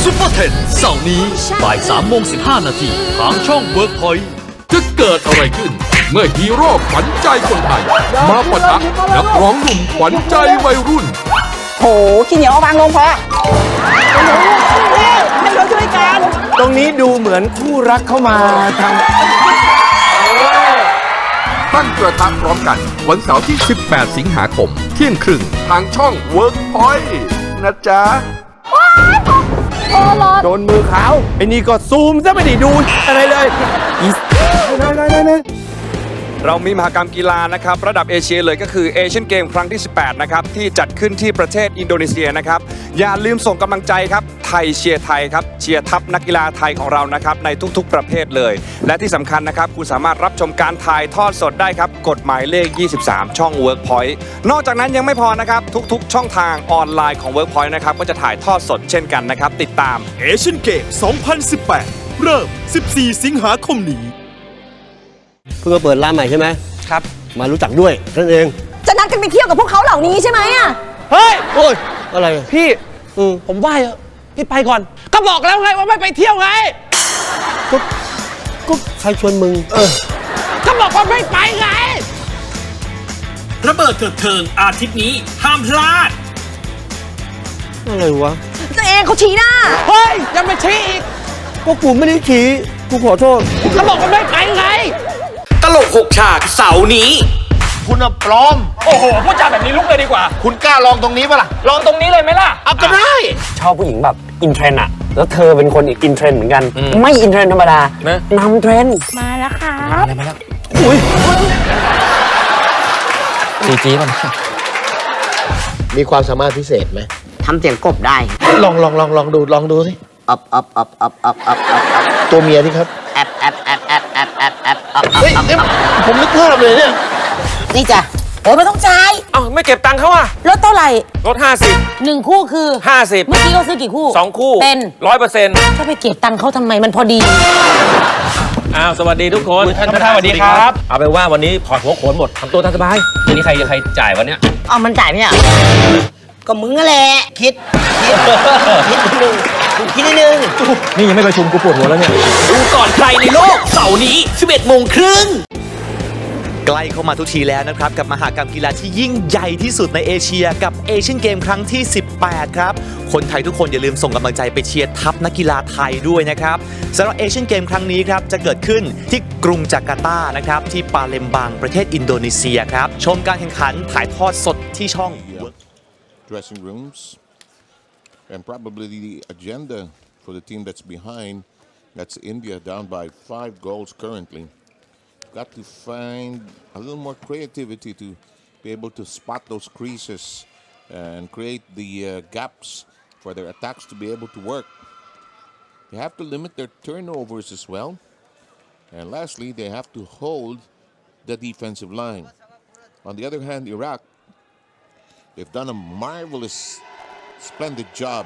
ซุปเปอร์เทนเสาร์นี้บ่าย 3:15 นาทีทางช่อง Workpoint จะเกิดอะไรขึ้น เมื่อฮีโร่ขวัญใจคนไทย มาปะทะนักร้องหนุ่มขวัญใจวัยรุ่น โหขี้เหนียวเอาวางลงพอให้เราช่วยกัน ตรงนี้ดูเหมือนคู่รักเข้ามาทำ ตั้งกระทะพร้อมกัน วันเสาร์ที่ 18 สิงหาคม เที่ยงครึ่งทางช่อง Workpoint นะจ๊ะ โดนมือเขาไอ้นี่ก็ซูมซะไม่ได้ดูอะไรเลย เรามีมหกรรมกีฬานะครับระดับเอเชียเลยก็คือเอเชียนเกมครั้งที่ 18 นะครับที่จัดขึ้นที่ประเทศอินโดนีเซียนะครับอย่าลืมส่งกำลังใจครับไทยเชียร์ไทยครับเชียร์ทัพนักกีฬาไทยของเรานะครับในทุกๆประเภทเลยและที่สำคัญนะครับคุณสามารถรับชมการถ่ายทอดสดได้ครับกฎหมายเลข 23 ช่อง Workpoint นอกจากนั้นยังไม่พอนะครับทุกๆช่องทางออนไลน์ของ Workpoint นะครับก็จะถ่ายทอดสดเช่นกันนะครับติดตาม เอเชียนเกม 2018 เริ่ม 14 สิงหาคมนี้ เพิ่งมาเปิดร้านใหม่ใช่ไหมครับมารู้จักด้วยนั่นเอง จะนัดกันไปเที่ยวกับพวกเขาเหล่านี้ใช่ไหมอ่ะ เฮ้ย โอ้ยอะไร พี่ผมว่าพี่ไปก่อน ก็บอกแล้วไงว่าไม่ไปเที่ยวไง ก็ใครชวนมึงก็บอกว่าไม่ไปไง ระเบิดเถิดเทิงอาทิตย์นี้ห้ามพลาด อะไรวะ ตัวเองเขาชี้หน้า เฮ้ยยังไม่ชี้อีก ก็กูไม่ได้ขี่กูขอโทษ ก็บอกว่าไม่ไปไง ตลก6ฉากเสาร์นี้ คุณปลอม โอ้โหพูดจาแบบนี้ลุกเลยดีกว่า คุณกล้าลองตรงนี้ปะล่ะ ลองตรงนี้เลยไหมล่ะ เอาก็ได้ ชอบผู้หญิงแบบอินเทรนด์อะแล้วเธอเป็นคนอีกอินเทรนด์เหมือนกัน อืม ไม่อินเทรนด์ธรรมดา นะ นำเทรนด์ มาแล้วค่ะ อะไรมาแล้วมัน มีความสามารถพิเศษไหม ทำเสียงกบได้ ลองดูสิตัวเมียที่ครับ แอบ เนี่ยผมนึกภาพเลยเนี่ย นี่จ้ะโอ้ไม่ต้องจ่าย เอ้าไม่เก็บตังค์เขาอ่ะ ลดเท่าไหร่ ลด 1 คู่คือ 50 เมื่อกี้เขาซื้อกี่คู่ 50 2 คู่ เป็น 100% ก็ไปเก็บตังค์เขาทำไมมันพอดี อ้าวสวัสดีทุกคน ท่านประธานสวัสดีครับ เอาเป็นว่าวันนี้ถอดหัวโขนหมดทำตัวตามสบายวันนี้ใครจ่ายวันเนี้ย เอามันจ่ายไหมเนี่ยก็มึงนั่นแหละคิดนิดนึงคิดนิดนึง นี่ยังไม่ประชุมกูปวดหัวแล้วเนี่ย ดูก่อนใครในโลกเสาร์นี้ 11 โมงครึ่ง ใกล้เข้ามาทุกทีแล้วนะครับ กับมหกรรมกีฬาที่ยิ่งใหญ่ที่สุดในเอเชียกับเอเชียนเกมครั้งที่ 18 ครับ คนไทยทุกคนอย่าลืมส่งกำลังใจไปเชียร์ทัพนักกีฬาไทยด้วยนะครับสำหรับเอเชียนเกมครั้งนี้ครับจะเกิดขึ้นที่กรุงจาการ์ตานะครับที่ปาเลมบังประเทศอินโดนีเซียครับชมการแข่งขันถ่ายทอดสดที่ช่อง dressing rooms, and probably the agenda for the team that's behind, that's India, down by 5 goals currently. Got to find a little more creativity to be able to spot those creases and create the gaps for their attacks to be able to work. They have to limit their turnovers as well. And lastly, they have to hold the defensive line. On the other hand, Iraq, they've done a marvelous, splendid job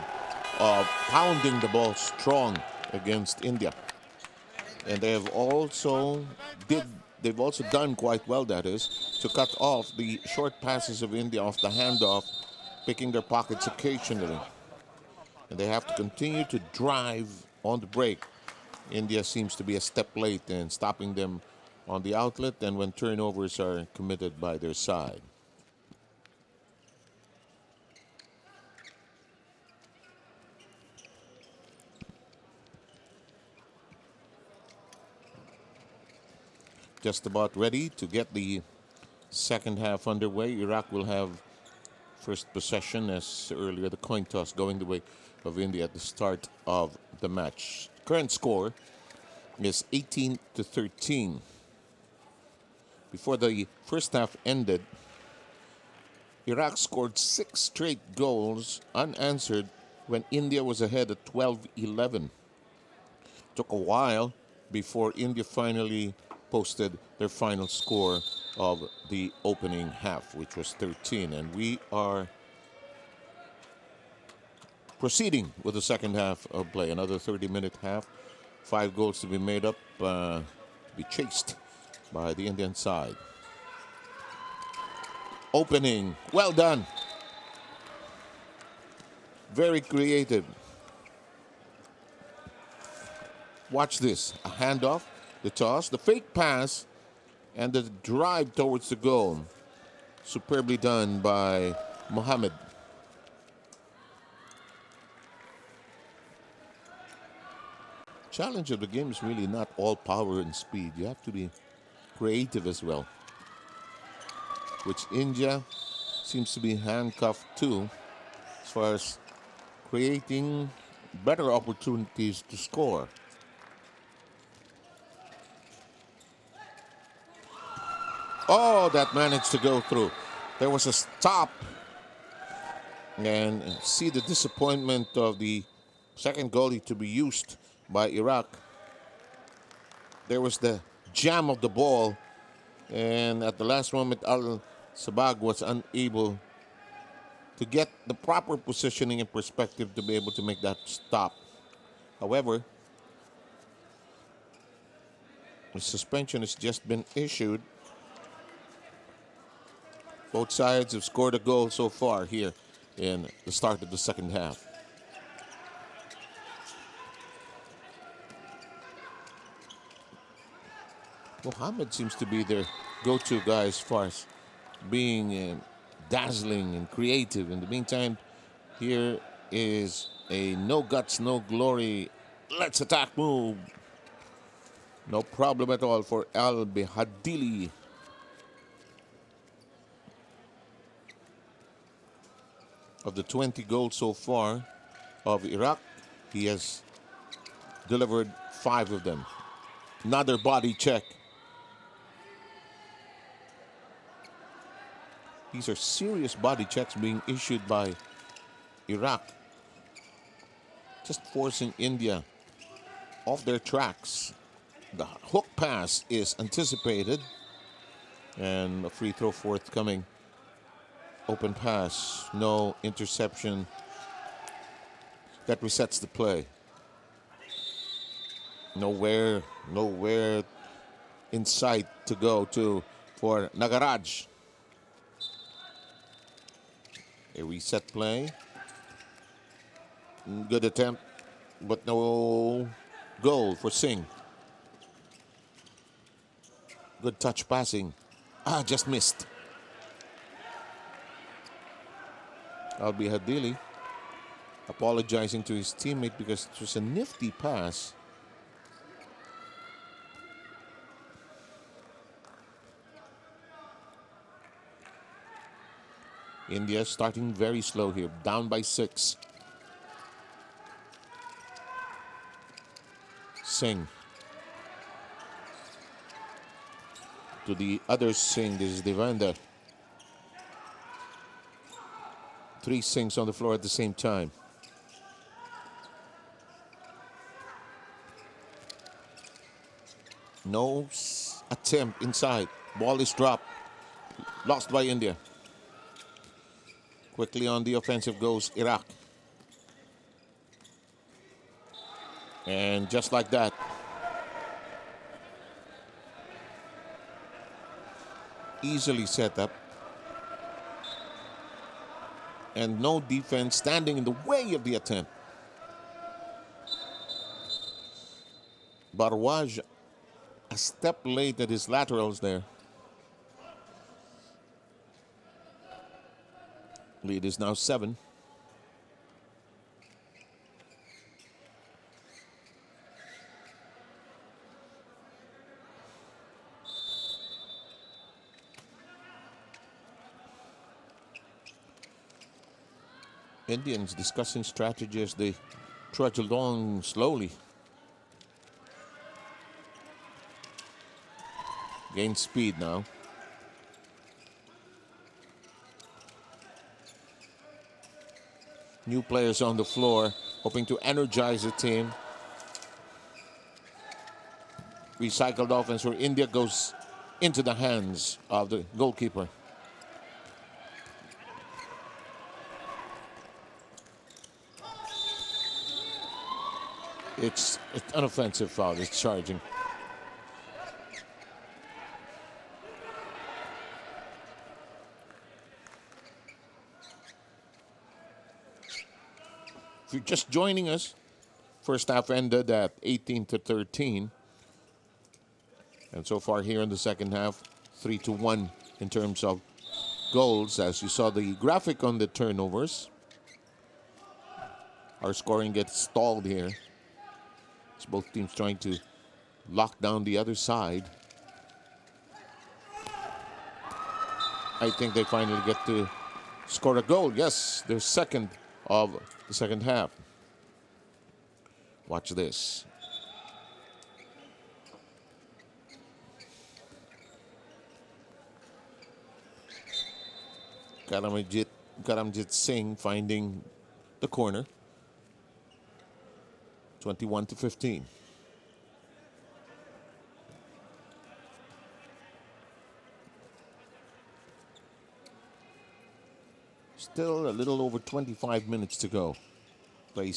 of pounding the ball strong against India. And they've also done quite well, that is, to cut off the short passes of India off the handoff, picking their pockets occasionally. And they have to continue to drive on the break. India seems to be a step late in stopping them on the outlet and when turnovers are committed by their side. Just about ready to get the second half underway. Iraq will have first possession as earlier the coin toss going the way of India at the start of the match. Current score is 18-13. Before the first half ended, Iraq scored 6 straight goals unanswered when India was ahead at 12-11. Took a while before India finally posted their final score of the opening half, which was 13. And we are proceeding with the second half of play. Another 30-minute half. 5 goals to be made up, be chased by the Indian side. Opening, well done. Very creative. Watch this, a handoff, the toss, the fake pass, and the drive towards the goal. Superbly done by Mohammed. Challenge of the game is really not all power and speed. You have to be creative as well, which India seems to be handcuffed to as far as creating better opportunities to score. Oh, that managed to go through. There was a stop. And see the disappointment of the second goalie to be used by Iraq. There was the jam of the ball. And at the last moment, Al-Sabag was unable to get the proper positioning and perspective to be able to make that stop. However, the suspension has just been issued. Both sides have scored a goal so far here in the start of the second half. Mohammed seems to be their go-to guy as far as being dazzling and creative. In the meantime, here is a no guts, no glory, let's attack move. No problem at all for Al-Bihadili. Of the 20 goals so far of Iraq, he has delivered 5 of them. Another body check. These are serious body checks being issued by Iraq. Just forcing India off their tracks. The hook pass is anticipated. And a free throw forthcoming. Open pass, no interception. That resets the play. Nowhere in sight to go to for Nagaraj. A reset play. Good attempt, but no goal for Singh. Good touch passing. Just missed. Albi Hadili apologizing to his teammate because it was a nifty pass. India starting very slow here, down by 6. Singh. To the other Singh, this is Devender. 3 Singhs on the floor at the same time. No attempt inside. Ball is dropped. Lost by India. Quickly on the offensive goes Iraq. And just like that, easily set up. And no defense standing in the way of the attempt. Barwaj a step late at his laterals there. Lead is now 7. Indians discussing strategy as they trudge along slowly. Gain speed now. New players on the floor, hoping to energize the team. Recycled offense where India goes into the hands of the goalkeeper. It's an offensive foul. It's charging. If you're just joining us, first half ended at 18-13. And so far here in the second half, 3-1 in terms of goals. As you saw the graphic on the turnovers, our scoring gets stalled here. It's both teams trying to lock down the other side. I think they finally get to score a goal. Yes, their second of the second half. Watch this. Karamjit Singh finding the corner. 21-15. Still a little over 25 minutes to go. We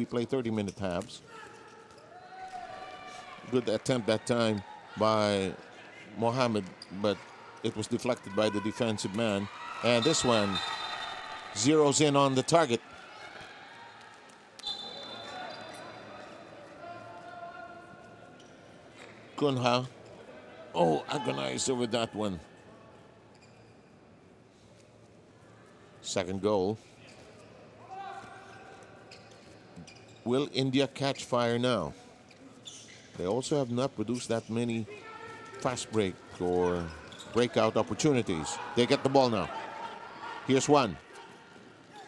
play 30-minute halves. Good attempt that time by Mohammed, but it was deflected by the defensive man. And this one zeroes in on the target. Kunha, agonized over that one. Second goal. Will India catch fire now? They also have not produced that many fast break or breakout opportunities. They get the ball now. Here's one.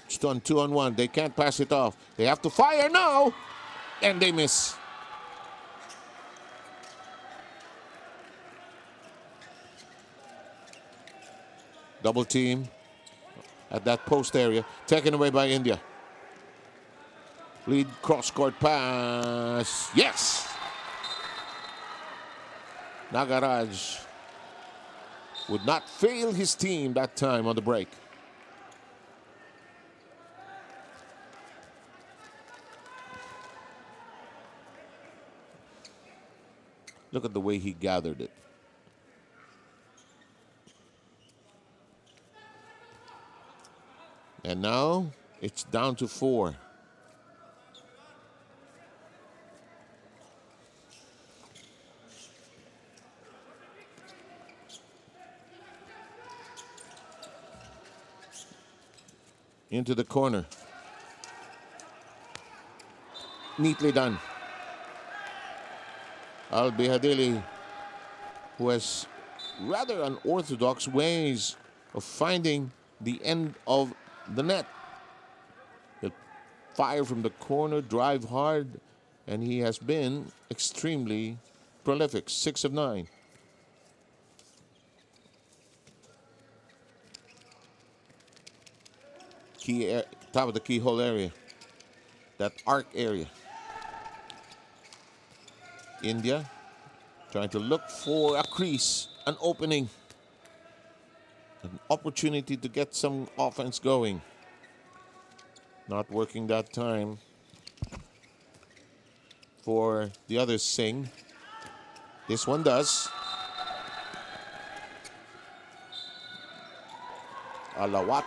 Just on 2-on-1. They can't pass it off. They have to fire now. And they miss. Double team at that post area. Taken away by India. Lead cross-court pass. Yes! Nagaraj would not fail his team that time on the break. Look at the way he gathered it. And now it's down to 4. Into the corner. Neatly done. Al-Bihadili, who has rather unorthodox ways of finding the end of the net. He'll fire from the corner, drive hard, and he has been extremely prolific. 6 of 9. Top of the keyhole area, that arc area. India trying to look for a crease, an opening, an opportunity to get some offense going. Not working that time for the other Singh. This one does. Alawat.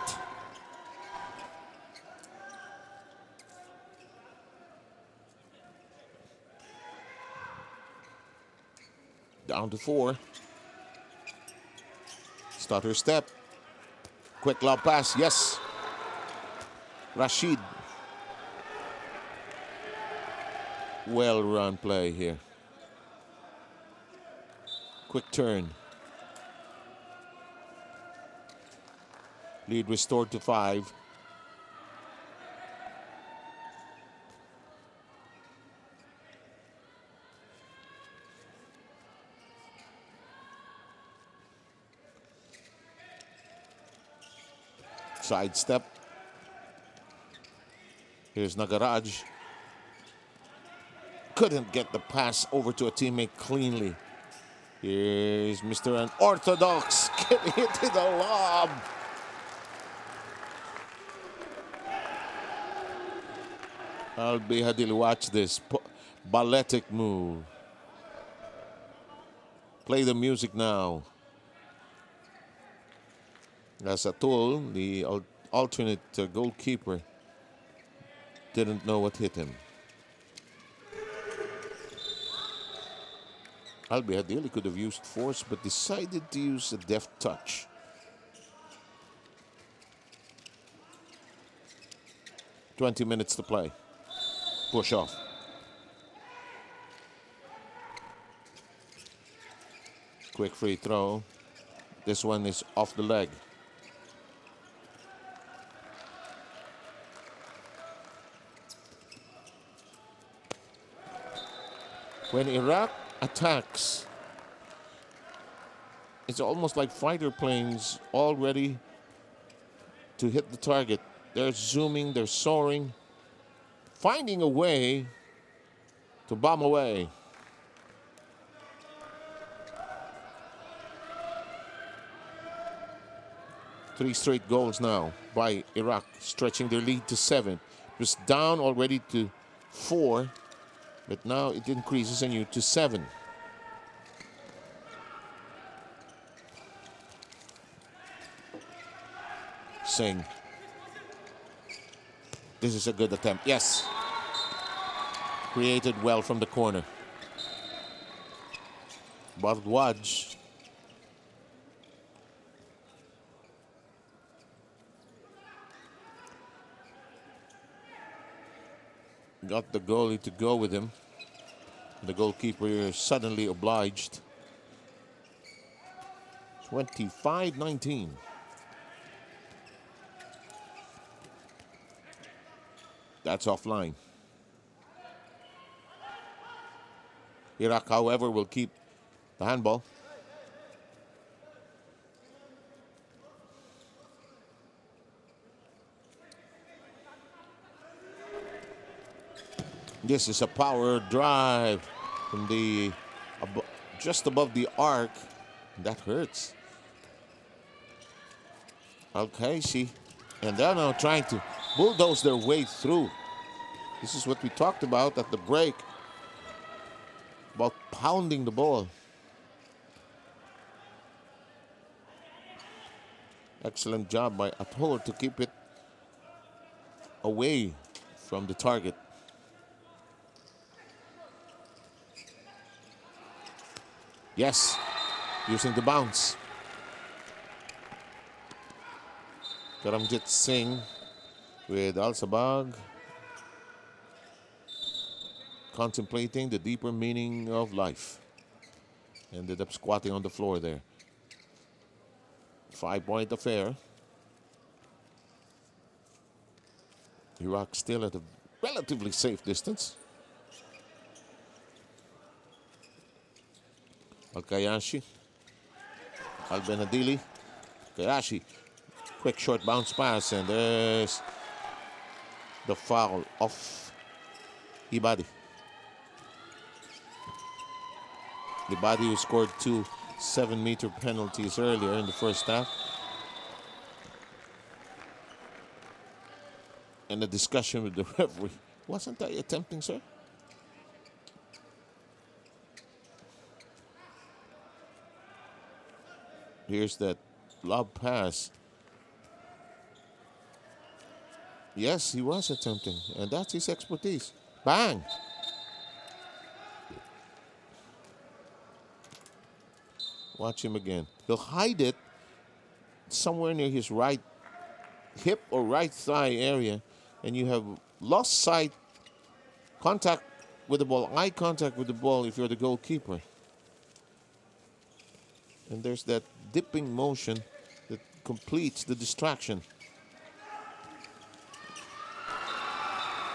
Down to 4. Stutter step. Quick lob pass. Yes. Rashid. Well run play here. Quick turn. Lead restored to 5. Side step. Here's Nagaraj. Couldn't get the pass over to a teammate cleanly. Here's Mr. Unorthodox. Hit the lob. Al-Bihadil, watch this. Balletic move. Play the music now. As Atul, the alternate goalkeeper, didn't know what hit him. Al-Bihadili could have used force, but decided to use a deft touch. "20 minutes to play. Push off. Quick free throw. This one is off the leg. When Iraq attacks, it's almost like fighter planes all ready to hit the target. They're zooming, they're soaring, finding a way to bomb away. Three straight goals now by Iraq, stretching their lead to 7. It was down already to 4. But now it increases anew to 7. Singh. This is a good attempt. Yes. Created well from the corner. Bardwaj. Got the goalie to go with him. The goalkeeper suddenly obliged. 25-19. That's offline. Iraq, however, will keep the handball. This is a power drive from the just above the arc. That hurts. Al-Kaisi. And they're now trying to bulldoze their way through. This is what we talked about at the break. About pounding the ball. Excellent job by Athol to keep it away from the target. Yes, using the bounce. Karamjit Singh with Al-Sabag contemplating the deeper meaning of life. Ended up squatting on the floor there. 5-point affair. Iraq still at a relatively safe distance. Al-Kayashi. Al-Benadili. Kayashi. Quick short bounce pass, and there's the foul off Ibadi. Ibadi, who scored 2 7-meter penalties earlier in the first half. And a discussion with the referee. Wasn't I attempting, sir? Here's that lob pass. Yes, he was attempting, and that's his expertise. Bang! Watch him again. He'll hide it somewhere near his right hip or right thigh area, and you have lost sight, contact with the ball, eye contact with the ball if you're the goalkeeper. And there's that dipping motion that completes the distraction.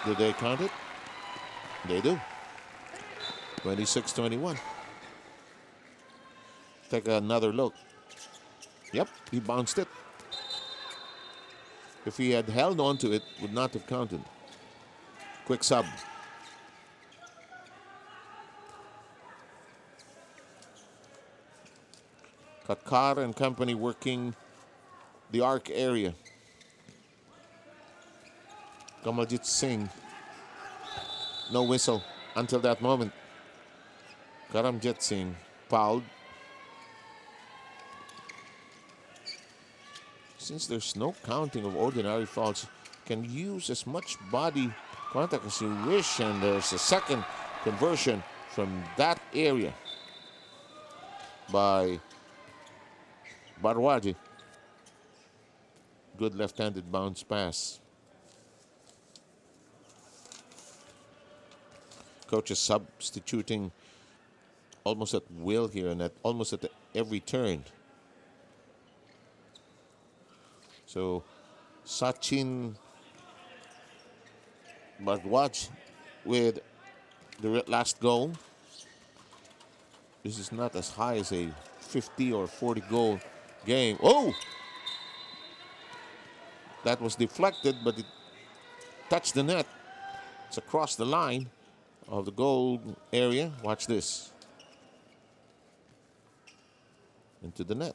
Did they count it? They do. 26-21. Take another look. Yep, he bounced it. If he had held on to it, would not have counted. Quick sub. Katkar and company working the arc area. Kamaljit Singh. No whistle until that moment. Karamjit Singh fouled. Since there's no counting of ordinary fouls, can use as much body contact as you wish, and there's a second conversion from that area by Barwaji. Good left-handed bounce pass. Coach is substituting almost at will here and almost at every turn. So Sachin Bhardwaj with the last goal. This is not as high as a 50 or 40 goal game. Oh! That was deflected, but it touched the net. It's across the line of the goal area. Watch this. Into the net.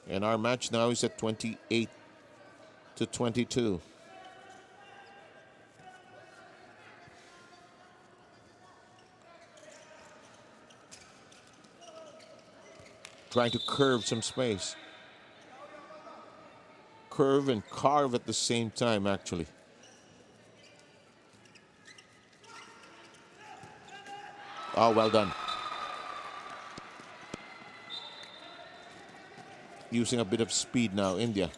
And our match now is at 28-22. Trying to curve some space. Curve and carve at the same time, actually. Oh, well done. Using a bit of speed now, India.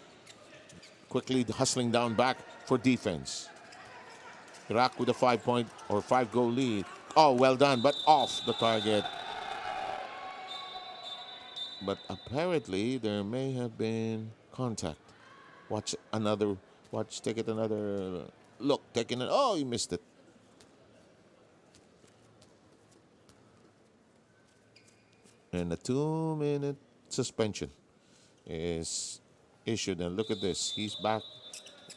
Quickly hustling down back for defense. Iraq with a 5-point or 5-goal lead. Oh, well done, but off the target. But apparently there may have been contact. Watch, take it another look. Taking it, oh, you missed it. And a 2-minute suspension is issued. And look at this. He's back.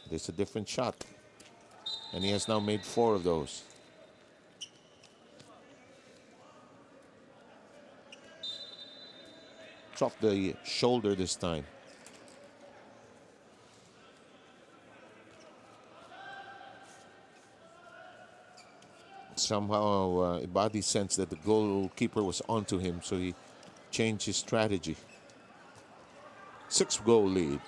There's a different shot. And he has now made 4 of those. Just off the shoulder this time. Somehow Ibadi sensed that the goalkeeper was onto him, so he changed his strategy. 6-goal lead.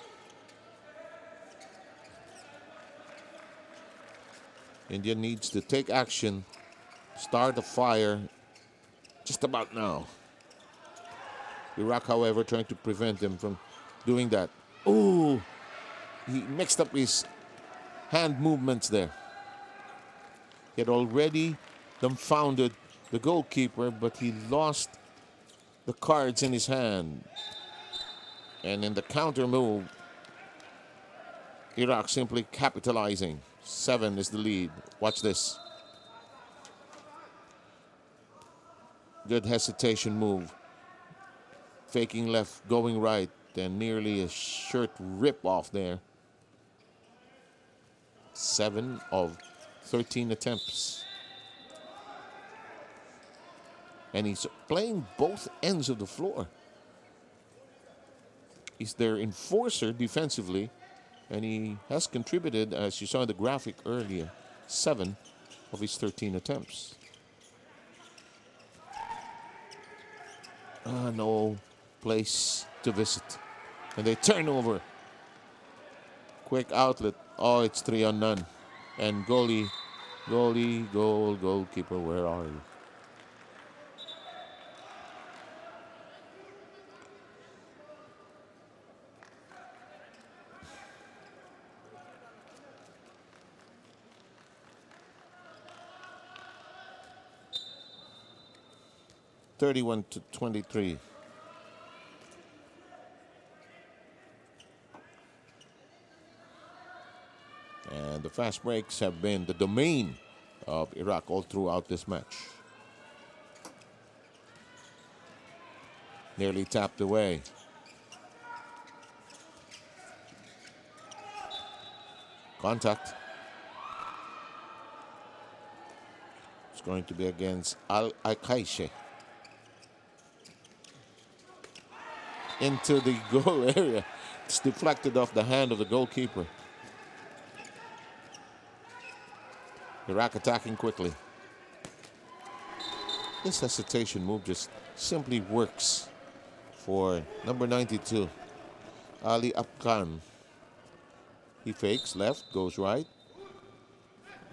India needs to take action, start a fire just about now. Iraq, however, trying to prevent them from doing that. Oh, he mixed up his hand movements there. He had already dumbfounded the goalkeeper, but he lost the cards in his hand. And in the counter move, Iraq simply capitalizing. 7 is the lead. Watch this. Good hesitation move. Faking left, going right, and nearly a shirt rip off there. 7 of 13 attempts. And he's playing both ends of the floor. He's their enforcer defensively, and he has contributed, as you saw in the graphic earlier, 7 of his 13 attempts. No place to visit. And they turn over. Quick outlet. Oh, it's 3-on-none. And goalkeeper, where are you? (31-23). And the fast breaks have been the domain of Iraq all throughout this match. Nearly tapped away. Contact. It's going to be against Al-Akaishe. Into the goal area. It's deflected off the hand of the goalkeeper. Iraq attacking quickly. This hesitation move just simply works for number 92, Ali Afkan. He fakes left, goes right,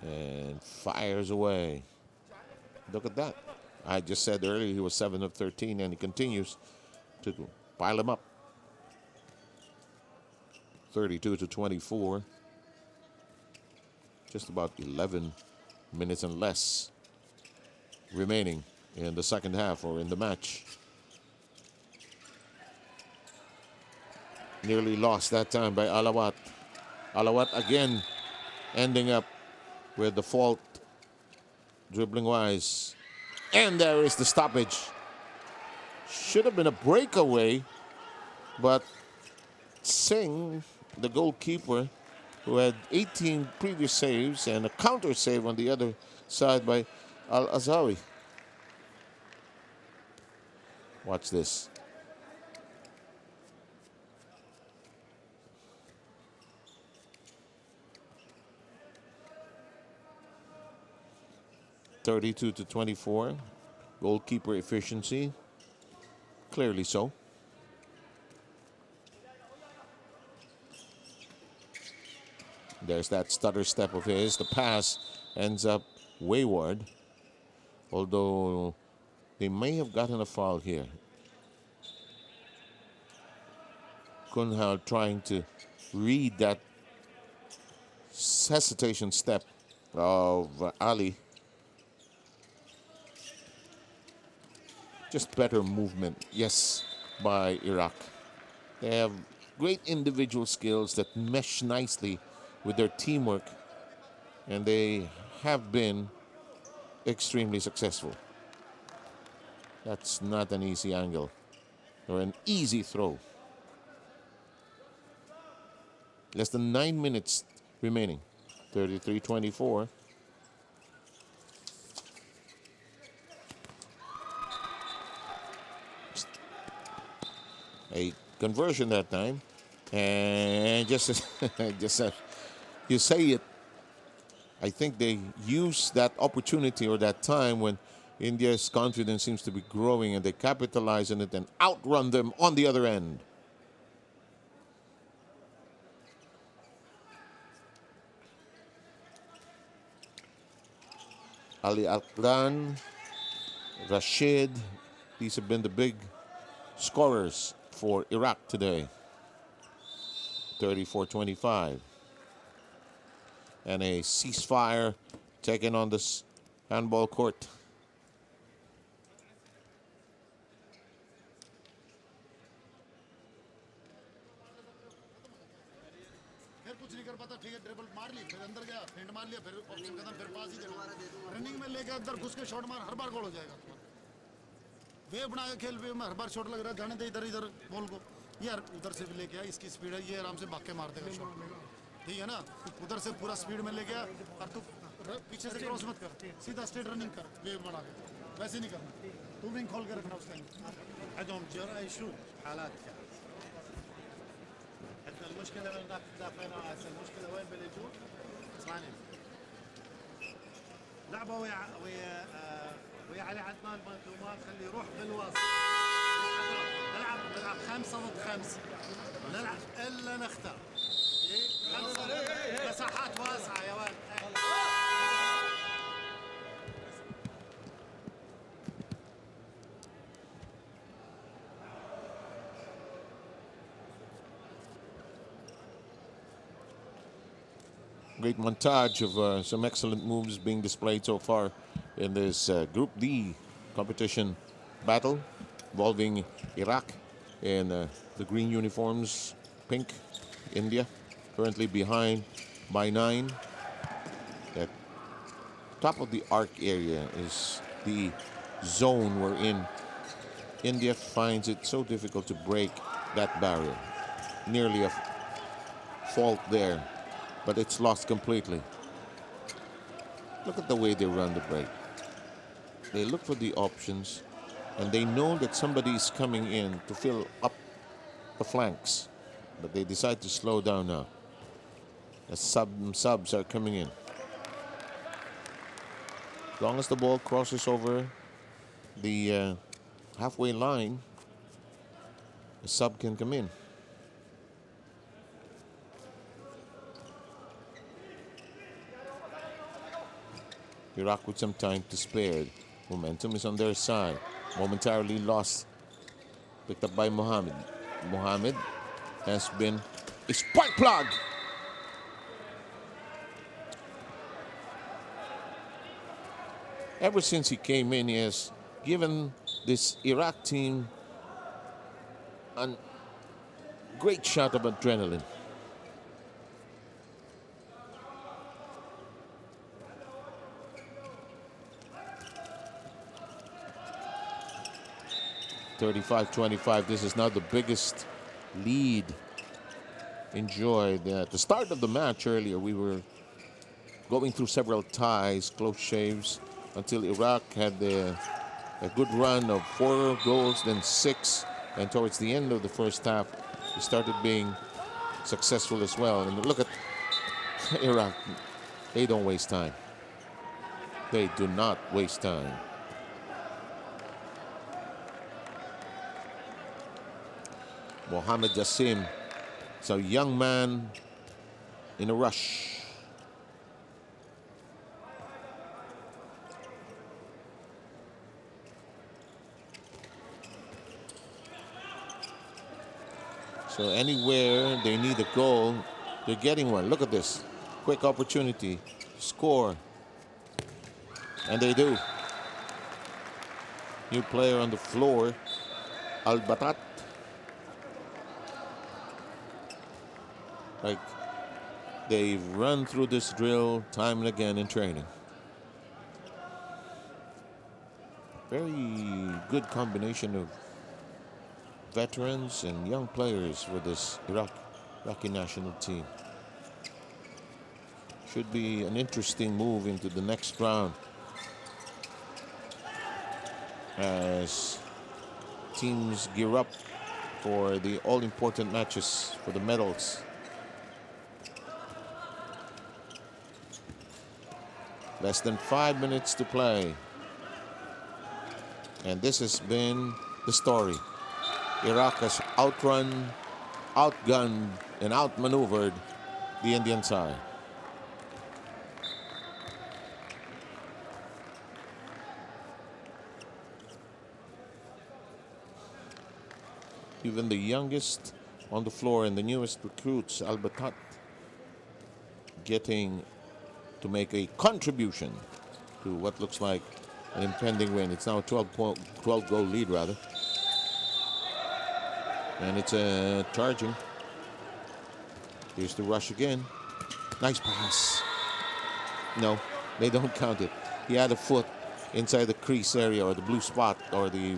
and fires away. Look at that. I just said earlier he was 7 of 13, and he continues to pile them up. 32-24. Just about 11 minutes and less remaining in the second half or in the match. Nearly lost that time by Alawat. Alawat again ending up with the fault dribbling wise. And there is the stoppage. Should have been a breakaway, but Singh, the goalkeeper, who had 18 previous saves and a counter save on the other side by Al-Azawi. Watch this. (32-24). Goalkeeper efficiency. Clearly so. There's that stutter step of his. The pass ends up wayward. Although they may have gotten a foul here. Kunhal trying to read that hesitation step of Ali. Just better movement, yes, by Iraq. They have great individual skills that mesh nicely with their teamwork, and they have been extremely successful. That's not an easy angle or an easy throw. Less than 9 minutes remaining. 33-24. conversion that time. And just as you say it, I think they use that opportunity or that time when India's confidence seems to be growing, and they capitalize on it and outrun them on the other end. Ali Aklan, Rashid, these have been the big scorers for Iraq today. 34-25. And a ceasefire taken on this handball court. फिर कुछ नहीं कर पाता, ठीक है, dribble मार ली, फिर अंदर गया, फेंट मार लिया, फिर ऑप्शन खत्म, फिर पास ही देना, रनिंग में लेके अंदर घुस के शॉट मार, हर बार गोल हो जाएगा। वे बना के खेल, वे में हर बार शॉट लग रहा है, जाने दे इधर इधर बॉल को, यार उधर से भी लेके आ, इसकी स्पीड है, ये आराम से भाग के मार देगा शॉट, ठीक है ना। उधर से पूरा स्पीड में ले गया और तू पीछे से क्रॉस मत कर, सीधा स्ट्रेट रनिंग कर, वेव बना के, वैसे नहीं करना, तू विंग खोल के रखना उस time. عندهم جرأة يشوف حالات يعني. عندنا المشكلة من دافعين هسه، المشكلة وين بالهجوم؟ اسمعني. لعبة ويا علي عدنان مان خليه يروح بالوسط. نلعب 5 ضد 5. نلعب الا نختار. مساحات واسعة يا ولد. Great montage of some excellent moves being displayed so far in this Group D competition battle involving Iraq in the green uniforms, pink, India, currently behind by 9. At top of the arc area is the zone wherein India finds it so difficult to break that barrier. Nearly a fault there, but it's lost completely. Look at the way they run the break. They look for the options, and they know that somebody is coming in to fill up the flanks, but they decide to slow down now as subs are coming in. As long as the ball crosses over the halfway line, a sub can come in. Iraq with some time to spare. Momentum is on their side. Momentarily lost. Picked up by Mohammed. Mohammed has been a spark plug. Ever since he came in, he has given this Iraq team a great shot of adrenaline. (35-25). This is now the biggest lead enjoyed at the start of the match. Earlier, we were going through several ties, close shaves, until Iraq had a good run of 4 goals, then 6, and towards the end of the first half, we started being successful as well. And look at Iraq. They don't waste time. They do not waste time. Mohammed Jassim is a young man in a rush. So anywhere they need a goal, they're getting one. Look at this. Quick opportunity to score. And they do. New player on the floor, Al-Batat. Like, they've run through this drill time and again in training. Very good combination of veterans and young players for this Iraqi national team. Should be an interesting move into the next round as teams gear up for the all-important matches for the medals. Less than 5 minutes to play. And this has been the story. Iraq has outrun, outgunned, and outmaneuvered the Indian side. Even the youngest on the floor and the newest recruits, Al-Batat, getting to make a contribution to what looks like an impending win. It's now a 12-goal lead, rather. And it's charging. Here's the rush again. Nice pass. No, they don't count it. He had a foot inside the crease area or the blue spot or the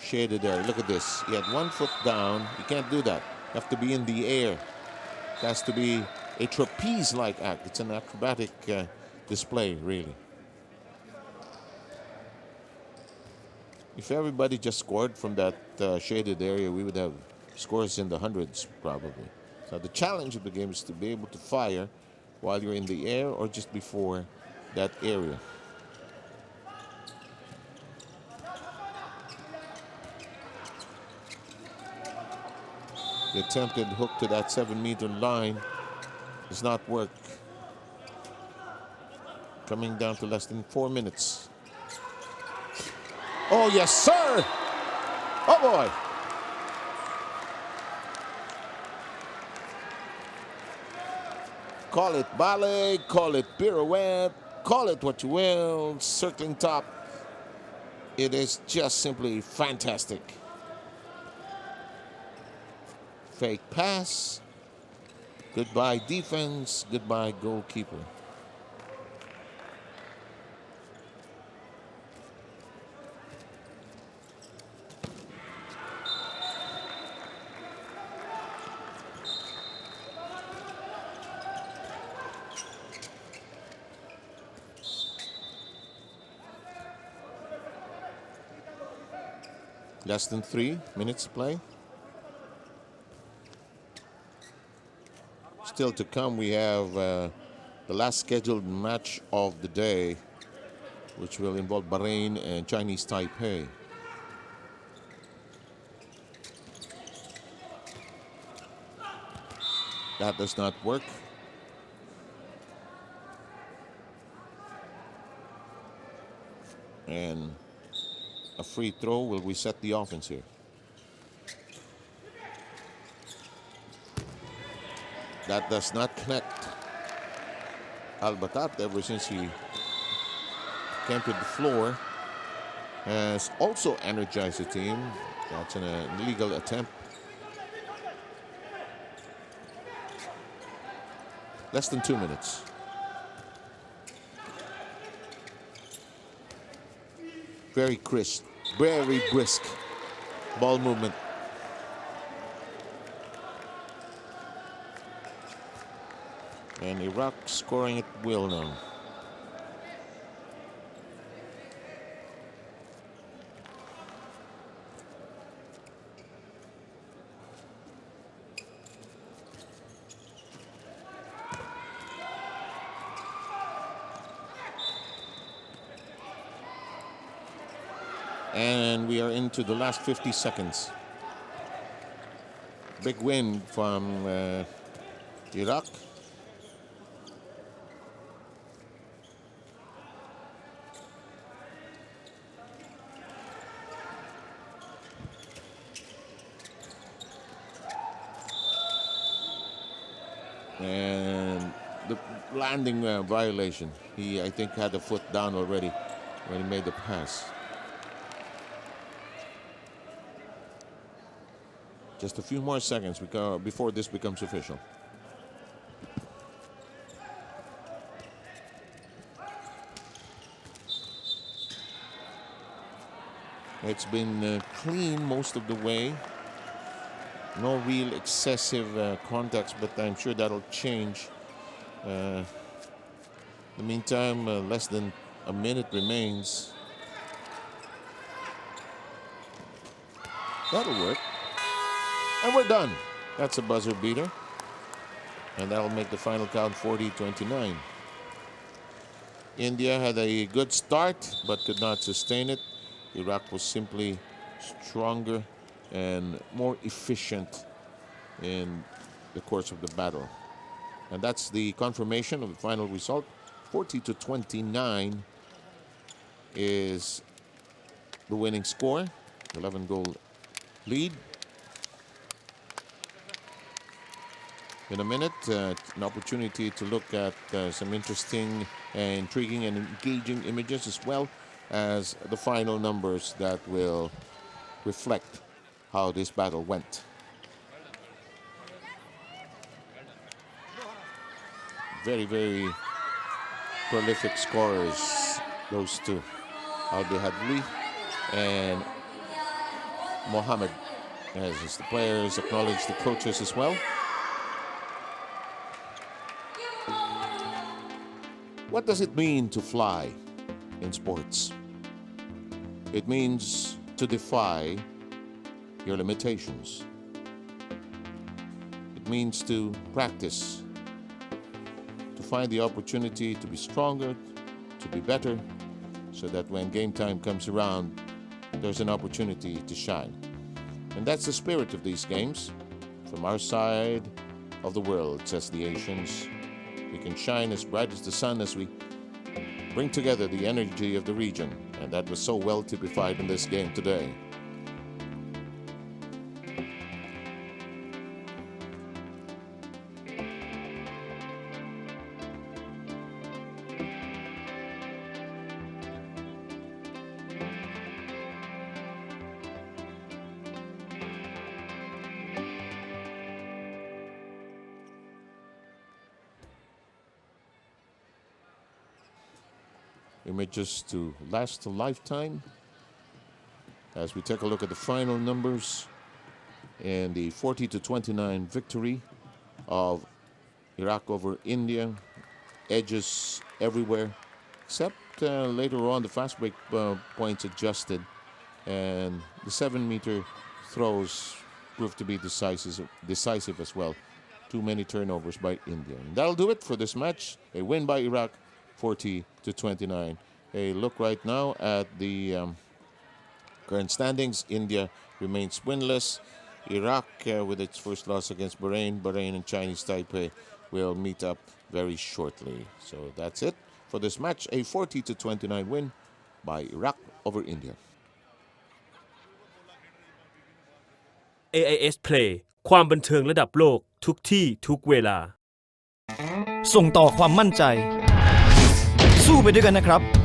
shaded area. Look at this. He had 1 foot down. You can't do that. You have to be in the air. It has to be a trapeze-like act. It's an acrobatic display, really. If everybody just scored from that shaded area, we would have scores in the hundreds, probably. So the challenge of the game is to be able to fire while you're in the air or just before that area. The attempted hook to that 7-meter line does not work. Coming down to less than 4 minutes. Oh, yes, sir! Oh, boy! Call it ballet, call it pirouette, call it what you will, circling top. It is just simply fantastic. Fake pass. Goodbye defense, goodbye goalkeeper. Less than 3 minutes to play. Still to come, we have the last scheduled match of the day, which will involve Bahrain and Chinese Taipei. That does not work. And a free throw will reset the offense here. That does not connect. Al-Batat, ever since he came to the floor, has also energized the team. That's an illegal attempt. Less than 2 minutes. Very crisp, very brisk ball movement. And Iraq scoring at will now. And we are into the last 50 seconds. Big win from Iraq. And the landing violation. He, I think, had a foot down already when he made the pass. Just a few more seconds before this becomes official. It's been clean most of the way. No real excessive contacts, but I'm sure that'll change. In the meantime, less than a minute remains. That'll work. And we're done. That's a buzzer beater. And that'll make the final count 40-29. India had a good start but could not sustain it. Iraq was simply stronger and more efficient in the course of the battle. And that's the confirmation of the final result. 40-29 is the winning score. 11-goal lead. In a minute, an opportunity to look at some interesting, intriguing and engaging images, as well as the final numbers that will reflect how this battle went. Very, very prolific scorers, those two. Albi Hadli and Mohammed, as the players acknowledge the coaches as well. What does it mean to fly in sports? It means to defy your limitations. It means to practice, to find the opportunity to be stronger, to be better, so that when game time comes around, there's an opportunity to shine. And that's the spirit of these games. From our side of the world, says the Asians, we can shine as bright as the sun as we bring together the energy of the region. And that was so well typified in this game today. Images to last a lifetime as we take a look at the final numbers in the 40-29 victory of Iraq over India. Edges everywhere, except later on the fast break points adjusted, and the 7-meter throws proved to be decisive as well. Too many turnovers by India. And that'll do it for this match. A win by Iraq, 40-29. A look right now at the current standings. India remains winless. Iraq, with its first loss against Bahrain and Chinese Taipei will meet up very shortly. So that's it for this match. A 40-29 win by Iraq over India. AIS Play ความบันเทิงระดับโลกทุกที่ทุกเวลา ส่งต่อความมั่นใจสู้ไปด้วยกันนะครับ